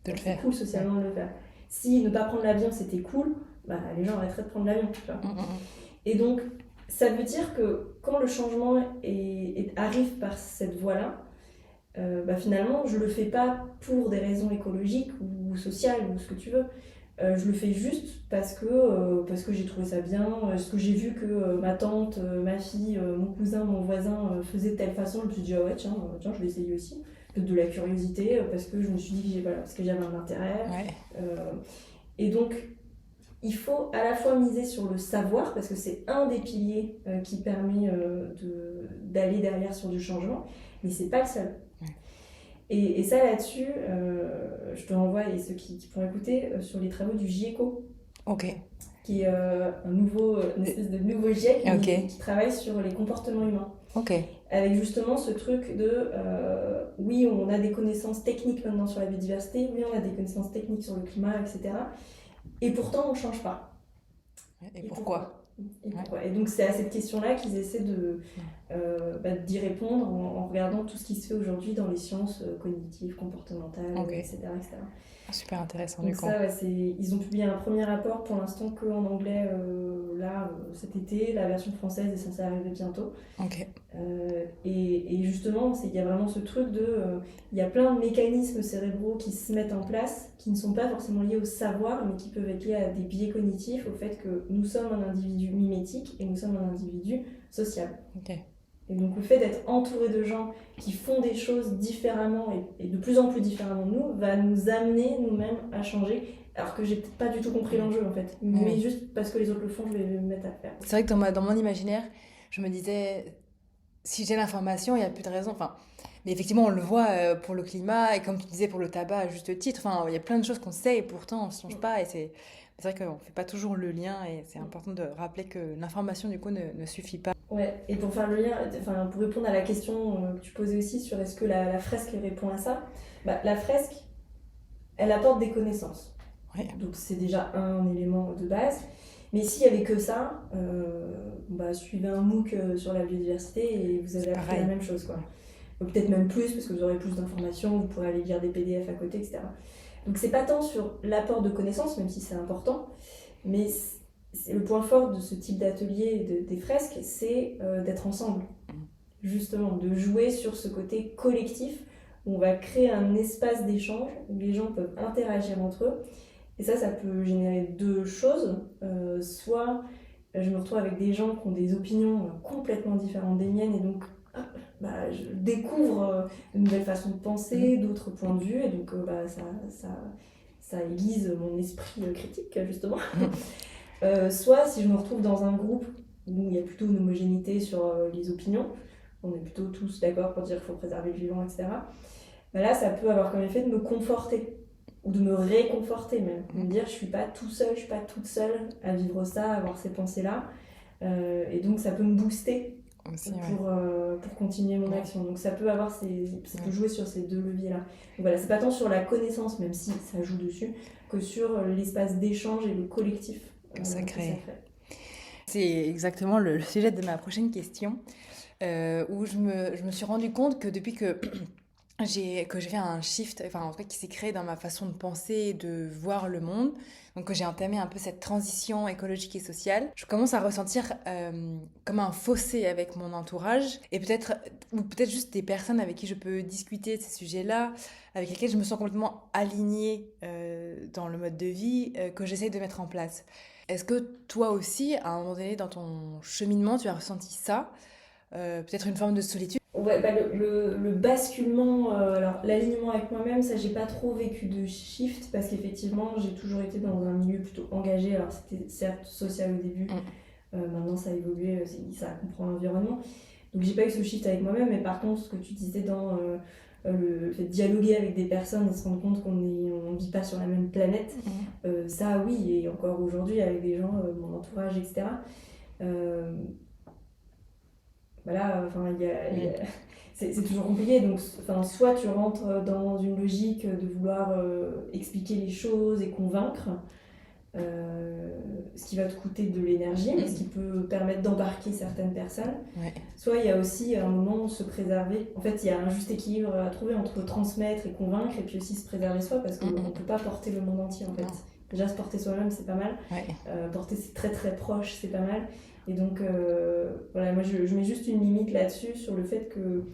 de le faire. C'est cool socialement de le faire. Si ne pas prendre l'avion c'était cool, les gens arrêteraient de prendre l'avion. Tu vois. Et donc, ça veut dire que quand le changement arrive par cette voie-là, finalement, je le fais pas pour des raisons écologiques ou sociales ou ce que tu veux. Je le fais juste parce que j'ai trouvé ça bien, parce que j'ai vu que ma tante, ma fille, mon cousin, mon voisin faisaient de telle façon. Je me suis dit, ah ouais, tiens, je vais essayer aussi. De la curiosité, parce que je me suis dit parce que j'avais un intérêt. Ouais. Et donc, il faut à la fois miser sur le savoir, parce que c'est un des piliers qui permet d'aller derrière sur du changement, mais c'est pas le seul. Ouais. Et ça, là-dessus, je te renvoie, et ceux qui pourront écouter, sur les travaux du GIECO. Ok. Qui est une espèce de nouveau GIEC qui travaille sur les comportements humains. Ok. Avec justement ce truc de oui, on a des connaissances techniques maintenant sur la biodiversité, oui, on a des connaissances techniques sur le climat, etc. Et pourtant, on ne change pas. Et pourquoi ? Et donc, c'est à cette question-là qu'ils essaient d'y répondre en regardant tout ce qui se fait aujourd'hui dans les sciences cognitives, comportementales, etc., etc. Super intéressant. Donc ça, ils ont publié un premier rapport pour l'instant qu'en anglais cet été. La version française est censée arriver bientôt. Et justement, il y a vraiment ce truc il y a plein de mécanismes cérébraux qui se mettent en place, qui ne sont pas forcément liés au savoir, mais qui peuvent être liés à des biais cognitifs, au fait que nous sommes un individu mimétique et nous sommes un individu social. Et donc le fait d'être entouré de gens qui font des choses différemment et de plus en plus différemment de nous va nous amener nous-mêmes à changer, alors que j'ai peut-être pas du tout compris l'enjeu en fait, mais juste parce que les autres le font, je vais me mettre à le faire. C'est vrai que dans mon imaginaire, je me disais, si j'ai l'information, il n'y a plus de raison. Mais effectivement, on le voit pour le climat et comme tu disais pour le tabac à juste titre. Enfin, il y a plein de choses qu'on sait et pourtant on ne se change pas. Et c'est vrai qu'on ne fait pas toujours le lien et c'est important de rappeler que l'information du coup ne suffit pas. Ouais, et pour faire le lien, enfin, pour répondre à la question que tu posais aussi sur est-ce que la fresque répond à ça, bah, la fresque, elle apporte des connaissances. Ouais. Donc c'est déjà un élément de base. Mais s'il n'y avait que ça, bah, suivez un MOOC sur la biodiversité et vous avez appris la même chose, quoi. Peut-être même plus, parce que vous aurez plus d'informations, vous pourrez aller lire des PDF à côté, etc. Donc c'est pas tant sur l'apport de connaissances, même si c'est important, mais le point fort de ce type d'atelier des fresques, c'est d'être ensemble. Justement, de jouer sur ce côté collectif, où on va créer un espace d'échange, où les gens peuvent interagir entre eux. Et ça peut générer deux choses. Soit je me retrouve avec des gens qui ont des opinions complètement différentes des miennes, et donc je découvre de nouvelles façons de penser, d'autres points de vue, et donc ça aiguise mon esprit critique, justement. Soit si je me retrouve dans un groupe où il y a plutôt une homogénéité sur les opinions, on est plutôt tous d'accord pour dire qu'il faut préserver le vivant, etc. Là, ça peut avoir comme effet de me conforter, ou de me réconforter même, de me dire je suis pas tout seul, je suis pas toute seule à vivre ça, à avoir ces pensées-là, et donc ça peut me booster aussi, pour continuer mon action. Donc ça peut jouer sur ces deux leviers-là. Donc voilà, c'est pas tant sur la connaissance, même si ça joue dessus, que sur l'espace d'échange et le collectif que ça crée. C'est exactement le sujet de ma prochaine question, où je me suis rendu compte que depuis que j'ai fait un shift, enfin en tout cas qui s'est créé dans ma façon de penser et de voir le monde, donc que j'ai entamé un peu cette transition écologique et sociale, je commence à ressentir comme un fossé avec mon entourage et peut-être juste des personnes avec qui je peux discuter de ces sujets-là, avec lesquelles je me sens complètement alignée dans le mode de vie que j'essaie de mettre en place. Est-ce que toi aussi, à un moment donné dans ton cheminement, tu as ressenti ça, peut-être une forme de solitude? Ouais, le basculement, alors l'alignement avec moi-même, ça j'ai pas trop vécu de shift parce qu'effectivement j'ai toujours été dans un milieu plutôt engagé. Alors c'était certes social au début, maintenant ça a évolué, ça comprend l'environnement. Donc j'ai pas eu ce shift avec moi-même, mais par contre ce que tu disais dans le fait de dialoguer avec des personnes et se rendre compte qu'on vit pas sur la même planète, ça oui, et encore aujourd'hui avec des gens, mon entourage, etc. Voilà, enfin, c'est toujours compliqué. Donc, soit tu rentres dans une logique de vouloir expliquer les choses et convaincre, ce qui va te coûter de l'énergie, mais ce qui peut permettre d'embarquer certaines personnes. Ouais. Soit il y a aussi un moment où se préserver. En fait, il y a un juste équilibre à trouver entre transmettre et convaincre, et puis aussi se préserver soi, parce qu'on ne peut pas porter le monde entier, en fait. Déjà, se porter soi-même, c'est pas mal. Ouais. Porter ses très très proches, c'est pas mal. Et donc, voilà, moi je mets juste une limite là-dessus, sur le fait que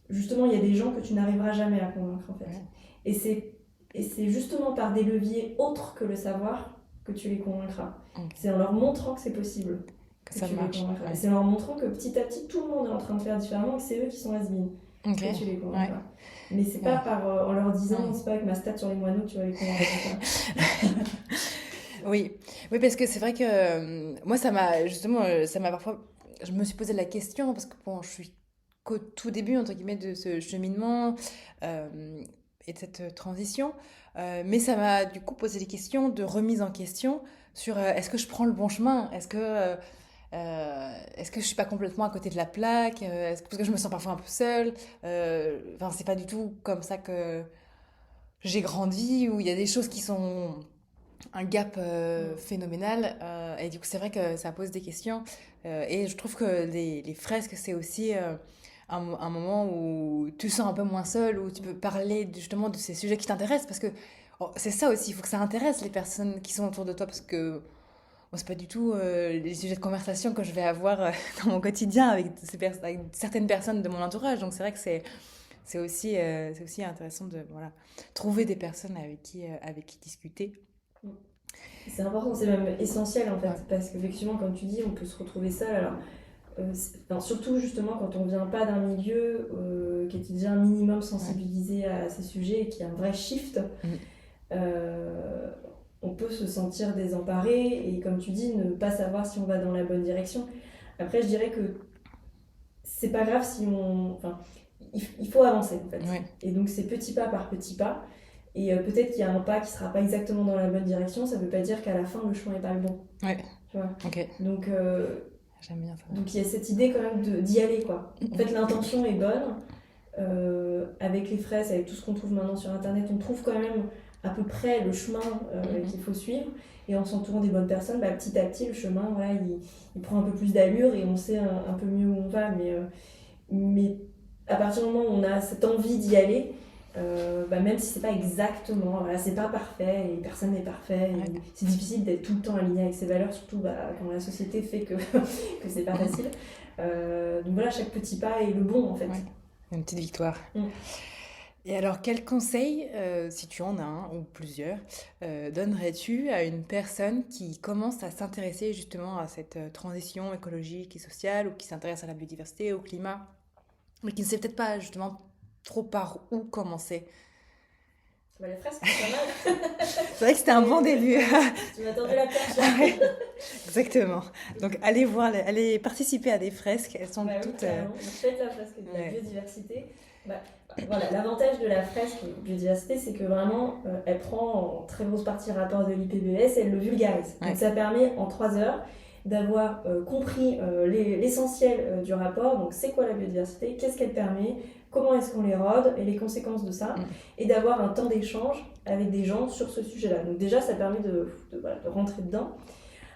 justement, il y a des gens que tu n'arriveras jamais à convaincre, en fait. Ouais. Et c'est justement par des leviers autres que le savoir que tu les convaincras. C'est en leur montrant que c'est possible que ça marche. Ouais. C'est en leur montrant que petit à petit, tout le monde est en train de faire différemment et que c'est eux qui sont has-been. Que tu les convaincras. Ouais. Mais c'est pas en leur disant, c'est pas avec ma stat sur les moineaux que tu vas les convaincre. Oui, parce que c'est vrai que moi, ça m'a parfois... Je me suis posé la question, parce que bon, je suis qu'au tout début, entre guillemets, de ce cheminement et de cette transition. Mais ça m'a du coup posé des questions de remise en question sur est-ce que je prends le bon chemin ? Est-ce que je suis pas complètement à côté de la plaque ? Parce que je me sens parfois un peu seule. Enfin, c'est pas du tout comme ça que j'ai grandi, où il y a des choses qui sont un gap phénoménal. Et du coup, c'est vrai que ça pose des questions. Et je trouve que les fresques, c'est aussi un moment où tu te sens un peu moins seul, où tu peux parler justement de ces sujets qui t'intéressent. Parce que c'est ça aussi, il faut que ça intéresse les personnes qui sont autour de toi. Parce que c'est pas du tout les sujets de conversation que je vais avoir dans mon quotidien avec certaines personnes de mon entourage. Donc c'est vrai que c'est aussi intéressant de trouver des personnes avec qui discuter. C'est important, c'est même essentiel en fait, parce qu'effectivement, comme tu dis, on peut se retrouver seul. Alors, surtout justement quand on vient pas d'un milieu qui était déjà un minimum sensibilisé à ces sujets et qui a un vrai shift, on peut se sentir désemparé et, comme tu dis, ne pas savoir si on va dans la bonne direction. Après, je dirais que c'est pas grave si on... Enfin, il faut avancer en fait. Ouais. Et donc c'est petit pas par petit pas. Et peut-être qu'il y a un pas qui sera pas exactement dans la bonne direction, ça veut pas dire qu'à la fin le chemin est pas le bon. Ouais. Tu vois. Ok. Donc, j'aime bien ça. donc il y a cette idée quand même d'y aller quoi. En fait l'intention est bonne. Avec les fresques, avec tout ce qu'on trouve maintenant sur internet, on trouve quand même à peu près le chemin qu'il faut suivre. Et en s'entourant des bonnes personnes, petit à petit, le chemin, voilà, il prend un peu plus d'allure et on sait un peu mieux où on va. Mais à partir du moment où on a cette envie d'y aller, même si c'est pas exactement, voilà, c'est pas parfait et personne n'est parfait. Et c'est difficile d'être tout le temps aligné avec ses valeurs, surtout quand la société fait que, que c'est pas facile. Donc voilà, chaque petit pas est le bon en fait. Ouais. Une petite victoire. Et alors, quel conseil, si tu en as un ou plusieurs, donnerais-tu à une personne qui commence à s'intéresser justement à cette transition écologique et sociale, ou qui s'intéresse à la biodiversité, au climat, mais qui ne sait peut-être pas justement trop par où commencer? Les fresques, c'est pas mal. C'est vrai que c'était un bon début. Tu m'as tendu la perche. Ouais, exactement. Donc, allez participer à des fresques, elles sont toutes... Faites la fresque de la biodiversité. Voilà, l'avantage de la fresque biodiversité, c'est que vraiment, elle prend en très grosse partie le rapport de l'IPBES et elle le vulgarise. Donc ça permet en 3 heures d'avoir compris l'essentiel du rapport. Donc c'est quoi la biodiversité, qu'est-ce qu'elle permet, comment est-ce qu'on l'érode et les conséquences de ça, et d'avoir un temps d'échange avec des gens sur ce sujet-là. Donc déjà, ça permet de rentrer dedans.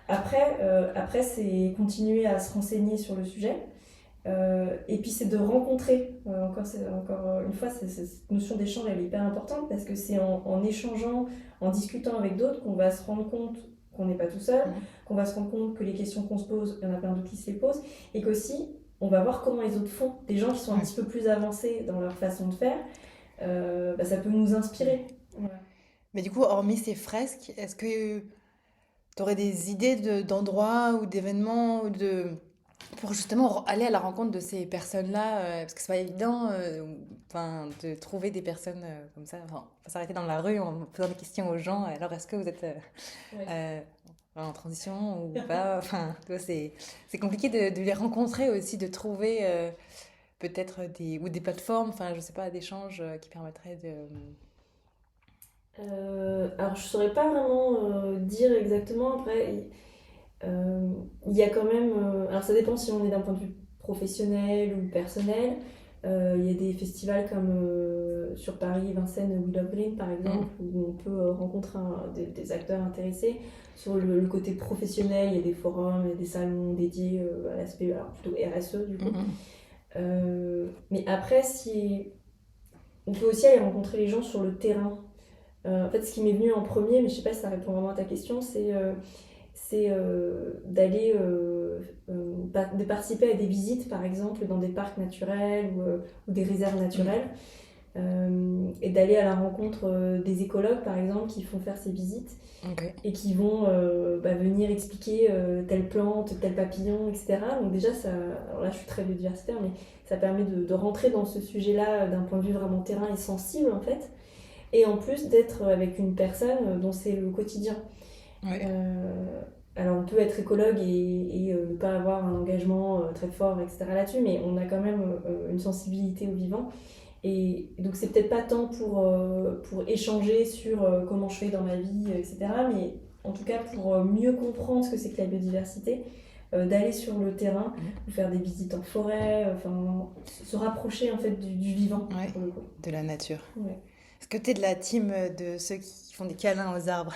Après, c'est continuer à se renseigner sur le sujet. Et puis c'est de rencontrer, encore une fois, cette notion d'échange elle est hyper importante parce que c'est en échangeant, en discutant avec d'autres qu'on va se rendre compte qu'on n'est pas tout seul, qu'on va se rendre compte que les questions qu'on se pose, il y en a plein d'autres qui se les posent, et qu'aussi on va voir comment les autres font. Des gens qui sont un petit peu plus avancés dans leur façon de faire, ça peut nous inspirer. Voilà. Mais du coup, hormis ces fresques, est-ce que tu aurais des idées d'endroits ou d'événements pour justement aller à la rencontre de ces personnes-là, parce que c'est pas évident de trouver des personnes comme ça. Enfin, on va s'arrêter dans la rue en posant des questions aux gens. Alors, est-ce que vous êtes en transition ou pas? Enfin, c'est compliqué de les rencontrer aussi, de trouver peut-être des plateformes, enfin, je sais pas, d'échanges qui permettraient de... Alors, je saurais pas vraiment dire exactement. Après, il y a quand même... alors, ça dépend si on est d'un point de vue professionnel ou personnel. Il y a des festivals comme sur Paris, Vincennes, Willow Green par exemple, où on peut rencontrer des acteurs intéressés. Sur le côté professionnel, il y a des forums, il y a des salons dédiés à l'aspect plutôt RSE du coup. Mais après, on peut aussi aller rencontrer les gens sur le terrain. En fait, ce qui m'est venu en premier, mais je sais pas si ça répond vraiment à ta question, c'est d'aller de participer à des visites par exemple dans des parcs naturels ou des réserves naturelles, et d'aller à la rencontre des écologues par exemple qui font faire ces visites et qui vont venir expliquer telle plante, tel papillon, etc. Donc déjà alors là je suis très biodiversitaire, mais ça permet de rentrer dans ce sujet là d'un point de vue vraiment terrain et sensible en fait, et en plus d'être avec une personne dont c'est le quotidien. Alors on peut être écologue et ne pas avoir un engagement très fort, etc. là-dessus, mais on a quand même une sensibilité au vivant. Et donc c'est peut-être pas tant pour échanger sur comment je fais dans ma vie, etc. Mais en tout cas pour mieux comprendre ce que c'est que la biodiversité, d'aller sur le terrain, ou faire des visites en forêt, se rapprocher en fait du vivant. Pour le coup. De la nature. Ouais. Est-ce que tu es de la team de ceux qui font des câlins aux arbres?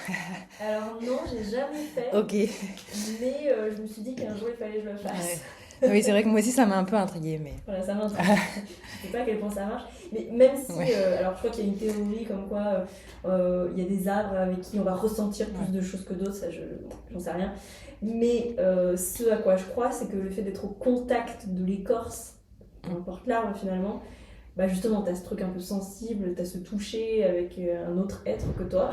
Alors non, j'ai jamais fait. Ok. Mais je me suis dit qu'un jour il fallait que je le fasse. Oui, c'est vrai que moi aussi ça m'a un peu intriguée. Mais... Voilà, ça m'intrigue. Je sais pas à quel point ça marche. Mais même si, alors je crois qu'il y a une théorie comme quoi il y a des arbres avec qui on va ressentir plus de choses que d'autres, ça j'en sais rien. Mais ce à quoi je crois, c'est que le fait d'être au contact de l'écorce, peu importe l'arbre finalement, justement, tu as ce truc un peu sensible, tu as ce toucher avec un autre être que toi,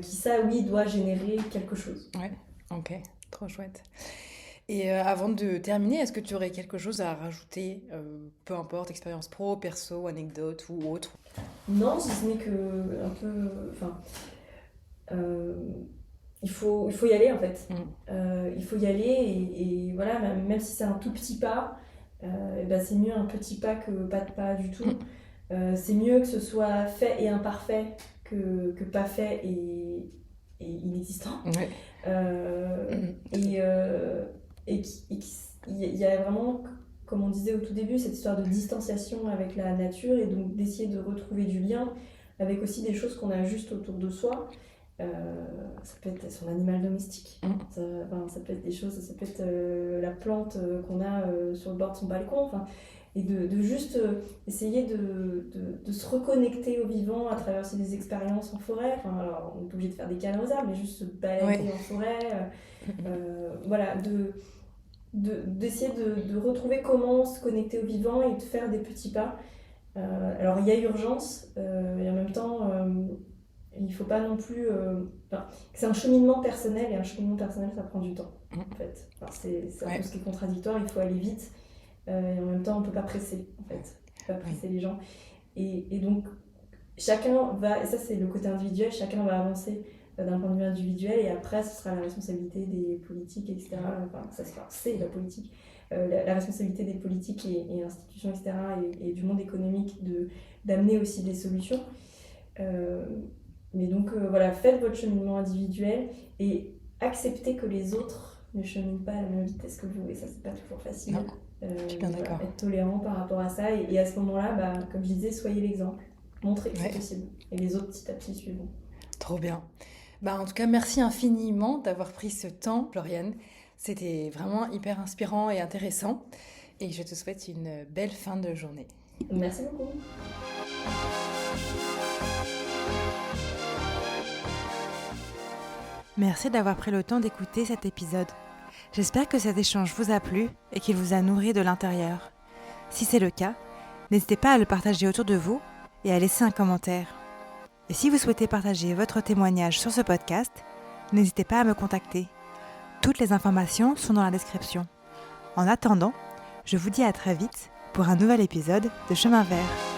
qui, ça, oui, doit générer quelque chose. Ouais, ok, trop chouette. Et avant de terminer, est-ce que tu aurais quelque chose à rajouter, peu importe, expérience pro, perso, anecdote ou autre? Non, si ce n'est que, un peu, il faut y aller en fait. Il faut y aller et voilà, même si c'est un tout petit pas, et ben c'est mieux un petit pas que pas de pas du tout. C'est mieux que ce soit fait et imparfait que pas fait et inexistant. Ouais. Et il y a vraiment, comme on disait au tout début, cette histoire de distanciation avec la nature et donc d'essayer de retrouver du lien avec aussi des choses qu'on a juste autour de soi. Ça peut être son animal domestique, ça peut être des choses, ça peut être la plante qu'on a sur le bord de son balcon, et de juste essayer de se reconnecter au vivant à travers aussi des expériences en forêt. Alors, on est obligé de faire des câlins aux arbres, mais juste se balader en forêt, voilà, d'essayer de retrouver comment se connecter au vivant et de faire des petits pas. Alors il y a urgence, et en même temps il ne faut pas non plus... c'est un cheminement personnel, et un cheminement personnel, ça prend du temps, en fait. Alors, c'est un peu ce qui est contradictoire, il faut aller vite, et en même temps, on ne peut pas presser, en fait. On ne peut pas presser les gens. Et donc, chacun va... Et ça, c'est le côté individuel, chacun va avancer d'un point de vue individuel, et après, ce sera la responsabilité des politiques, etc. C'est la politique. La responsabilité des politiques et institutions, etc., et du monde économique d'amener aussi des solutions. Mais donc voilà, faites votre cheminement individuel et acceptez que les autres ne cheminent pas à la même vitesse que vous, et ça c'est pas toujours facile. Non, je suis bien d'accord. Être tolérant par rapport à ça, et à ce moment-là, comme je disais, soyez l'exemple, montrez que c'est possible, et les autres petit à petit suivront. Trop bien. En tout cas, merci infiniment d'avoir pris ce temps, Floriane. C'était vraiment hyper inspirant et intéressant, et je te souhaite une belle fin de journée. Merci beaucoup. Merci d'avoir pris le temps d'écouter cet épisode. J'espère que cet échange vous a plu et qu'il vous a nourri de l'intérieur. Si c'est le cas, n'hésitez pas à le partager autour de vous et à laisser un commentaire. Et si vous souhaitez partager votre témoignage sur ce podcast, n'hésitez pas à me contacter. Toutes les informations sont dans la description. En attendant, je vous dis à très vite pour un nouvel épisode de Chemin Vert.